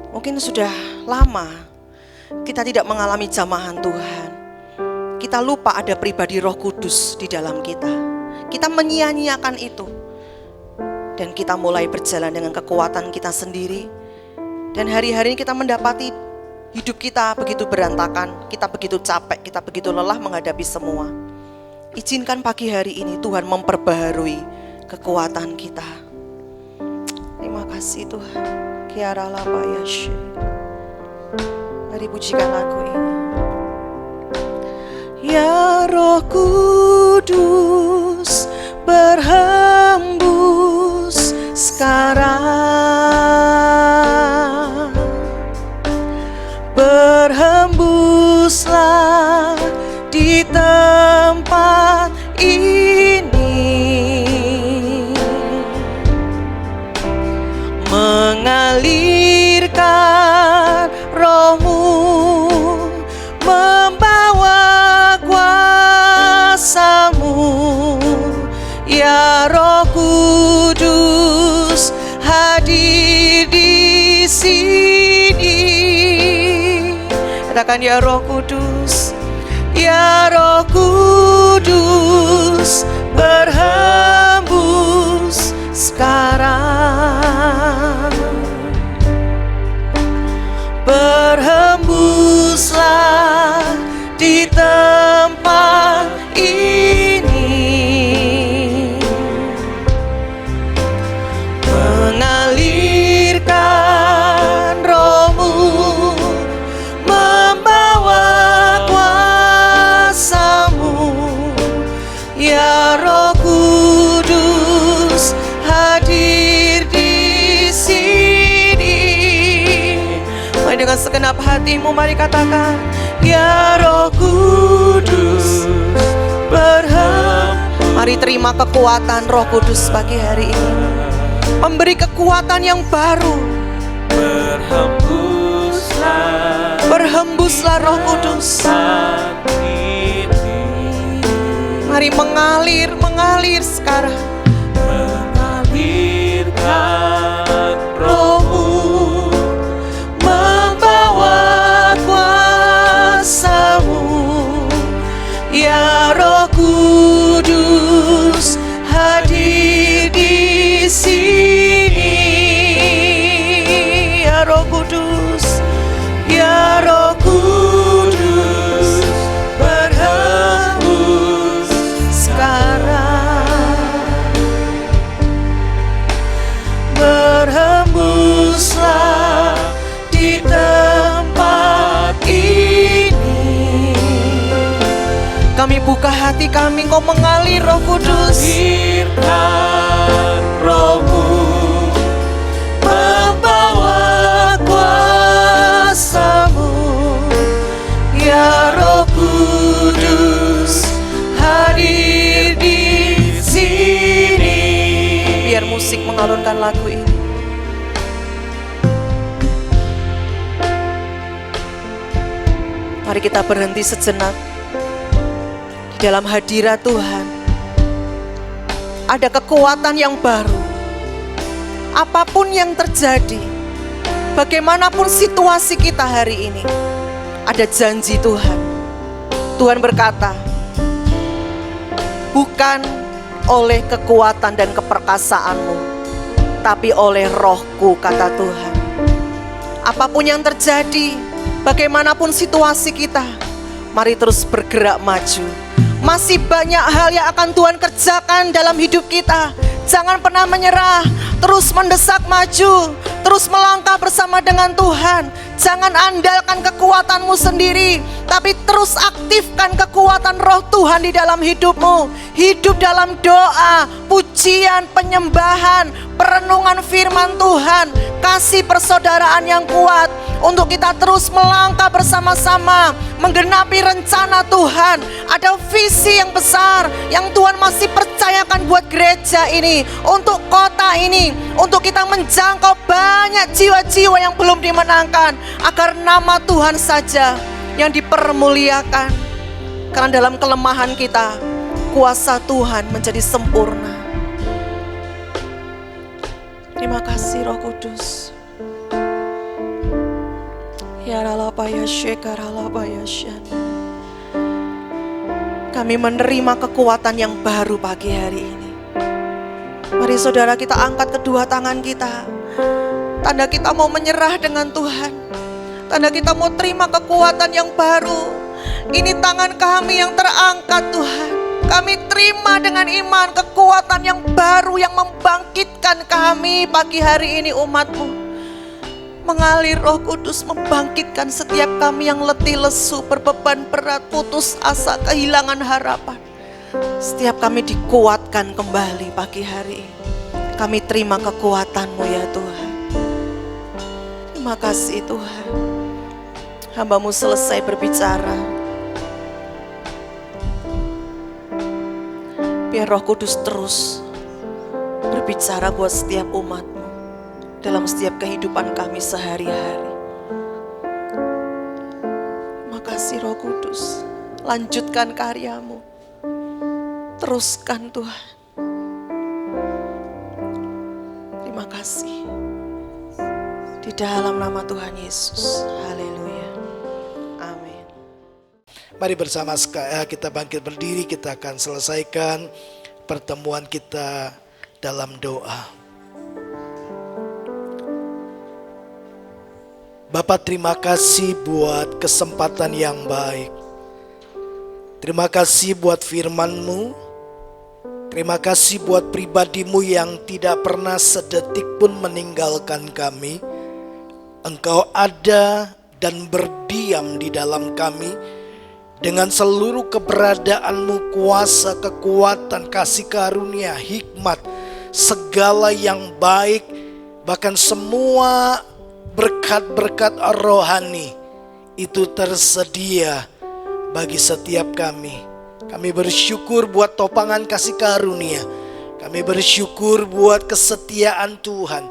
Mungkin sudah lama kita tidak mengalami jamahan Tuhan. Kita lupa ada pribadi Roh Kudus di dalam kita. Kita menyia-nyiakan itu. Dan kita mulai berjalan dengan kekuatan kita sendiri. Dan hari-hari ini kita mendapati hidup kita begitu berantakan, kita begitu capek, kita begitu lelah menghadapi semua. Izinkan pagi hari ini Tuhan memperbaharui kekuatan kita. Terima kasih Tuhan. Kiara lapa yashe. Mari pujikan lagu ini. Ya Roh Kudus berhembus sekarang. Berhembuslah di tempat ini, mengalirkan roh-Mu, membawa kuasa-Mu, ya Roh Kudus hadir di sini. Katakan ya Roh Kudus, ya Roh Kudus berhembus sekarang. Berhembuslah di tempat ini, mengalirkan roh-Mu, membawa kuasa-Mu, ya Roh Kudus hadir di sini. Mari dengan segenap hatimu, mari katakan, ya Roh Kudus berhembus. Mari terima kekuatan Roh Kudus pagi hari ini, memberi kekuatan yang baru. Berhembuslah Roh Kudus. Mari mengalir sekarang. Mengalirkan roh-Mu, membawa kuasa-Mu, ya Roh Kudus hadir di sini. Ya Roh Kudus, ya Roh Kudus berhembus sekarang. Berhembuslah di tempat ini. Kami buka hati kami, Engkau mengalir Roh Kudus. Alirkan roh-Mu, membawa kuasa-Mu, ya Roh Kudus hadir di sini. mengalunkan lagu ini. Mari kita berhenti sejenak di dalam hadirat Tuhan. Ada kekuatan yang baru. Apapun yang terjadi, bagaimanapun situasi kita hari ini, ada janji Tuhan. Tuhan berkata, bukan oleh kekuatan dan keperkasaanmu, tapi oleh Rohku, kata Tuhan. Apapun yang terjadi, bagaimanapun situasi kita, mari terus bergerak maju. Masih banyak hal yang akan Tuhan kerjakan dalam hidup kita. Jangan pernah menyerah, terus mendesak maju, terus melangkah bersama dengan Tuhan. Jangan andalkan kekuatanmu sendiri, tapi terus aktifkan kekuatan Roh Tuhan di dalam hidupmu. Hidup dalam doa, pujian, penyembahan, perenungan firman Tuhan, kasih persaudaraan yang kuat untuk kita terus melangkah bersama-sama menggenapi rencana Tuhan. Ada visi yang besar yang Tuhan masih percayakan buat gereja ini, untuk kota ini, untuk kita menjangkau banyak jiwa-jiwa yang belum dimenangkan, agar nama Tuhan saja yang dipermuliakan. Karena dalam kelemahan kita, kuasa Tuhan menjadi sempurna. Terima kasih Roh Kudus. Ya ralabaya shekaralabaya shan. Kami menerima kekuatan yang baru pagi hari ini. Mari saudara, kita angkat kedua tangan kita. Tanda kita mau menyerah dengan Tuhan. Tanda kita mau terima kekuatan yang baru. Ini tangan kami yang terangkat Tuhan. Kami terima dengan iman kekuatan yang baru yang membangkitkan kami pagi hari ini, umat-Mu. Mengalir Roh Kudus membangkitkan setiap kami yang letih lesu, berbeban berat, putus asa, kehilangan harapan. Setiap kami dikuatkan kembali pagi hari ini. Kami terima kekuatan-Mu ya Tuhan. Terima kasih Tuhan. Hamba-Mu selesai berbicara. Biar Roh Kudus terus berbicara buat setiap umat-Mu dalam setiap kehidupan kami sehari-hari. Makasih Roh Kudus. Lanjutkan karya-Mu. Teruskan Tuhan. Terima kasih. Di dalam nama Tuhan Yesus. Haleluya. Amin. Mari bersama kita bangkit berdiri, kita akan selesaikan pertemuan kita dalam doa. Bapa, terima kasih buat kesempatan yang baik. Terima kasih buat firman-Mu. Terima kasih buat pribadi-Mu yang tidak pernah sedetik pun meninggalkan kami. Engkau ada dan berdiam di dalam kami. Dengan seluruh keberadaan-Mu, kuasa, kekuatan, kasih karunia, hikmat, segala yang baik, bahkan semua berkat-berkat rohani itu tersedia bagi setiap kami. Kami bersyukur buat topangan kasih karunia. Kami bersyukur buat kesetiaan Tuhan.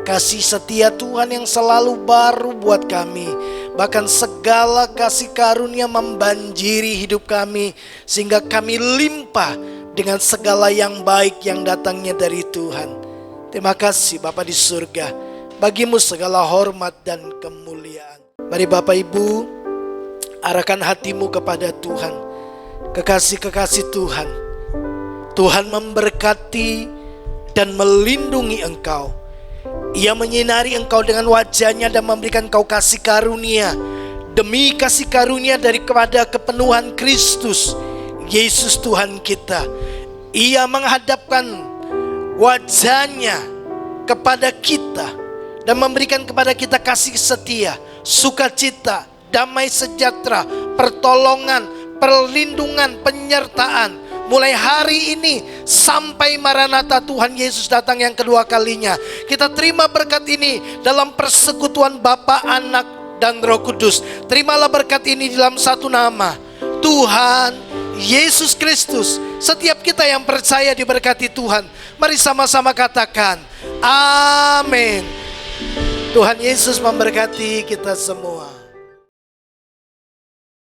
Kasih setia Tuhan yang selalu baru buat kami. Bahkan segala kasih karunia membanjiri hidup kami, sehingga kami limpah dengan segala yang baik yang datangnya dari Tuhan. Terima kasih Bapa di surga. Bagimu segala hormat dan kemuliaan. Mari Bapak Ibu, arahkan hatimu kepada Tuhan. Kekasih-kekasih Tuhan. Tuhan memberkati dan melindungi engkau. Ia menyinari engkau dengan wajahnya dan memberikan engkau kasih karunia. Demi kasih karunia daripada kepenuhan Kristus Yesus Tuhan kita. Ia menghadapkan wajahnya kepada kita dan memberikan kepada kita kasih setia, sukacita, damai sejahtera, pertolongan, perlindungan, penyertaan. Mulai hari ini sampai Maranatha Tuhan Yesus datang yang kedua kalinya. Kita terima berkat ini dalam persekutuan Bapa, Anak, dan Roh Kudus. Terimalah berkat ini dalam satu nama, Tuhan Yesus Kristus. Setiap kita yang percaya diberkati Tuhan. Mari sama-sama katakan, Amin. Tuhan Yesus memberkati kita semua.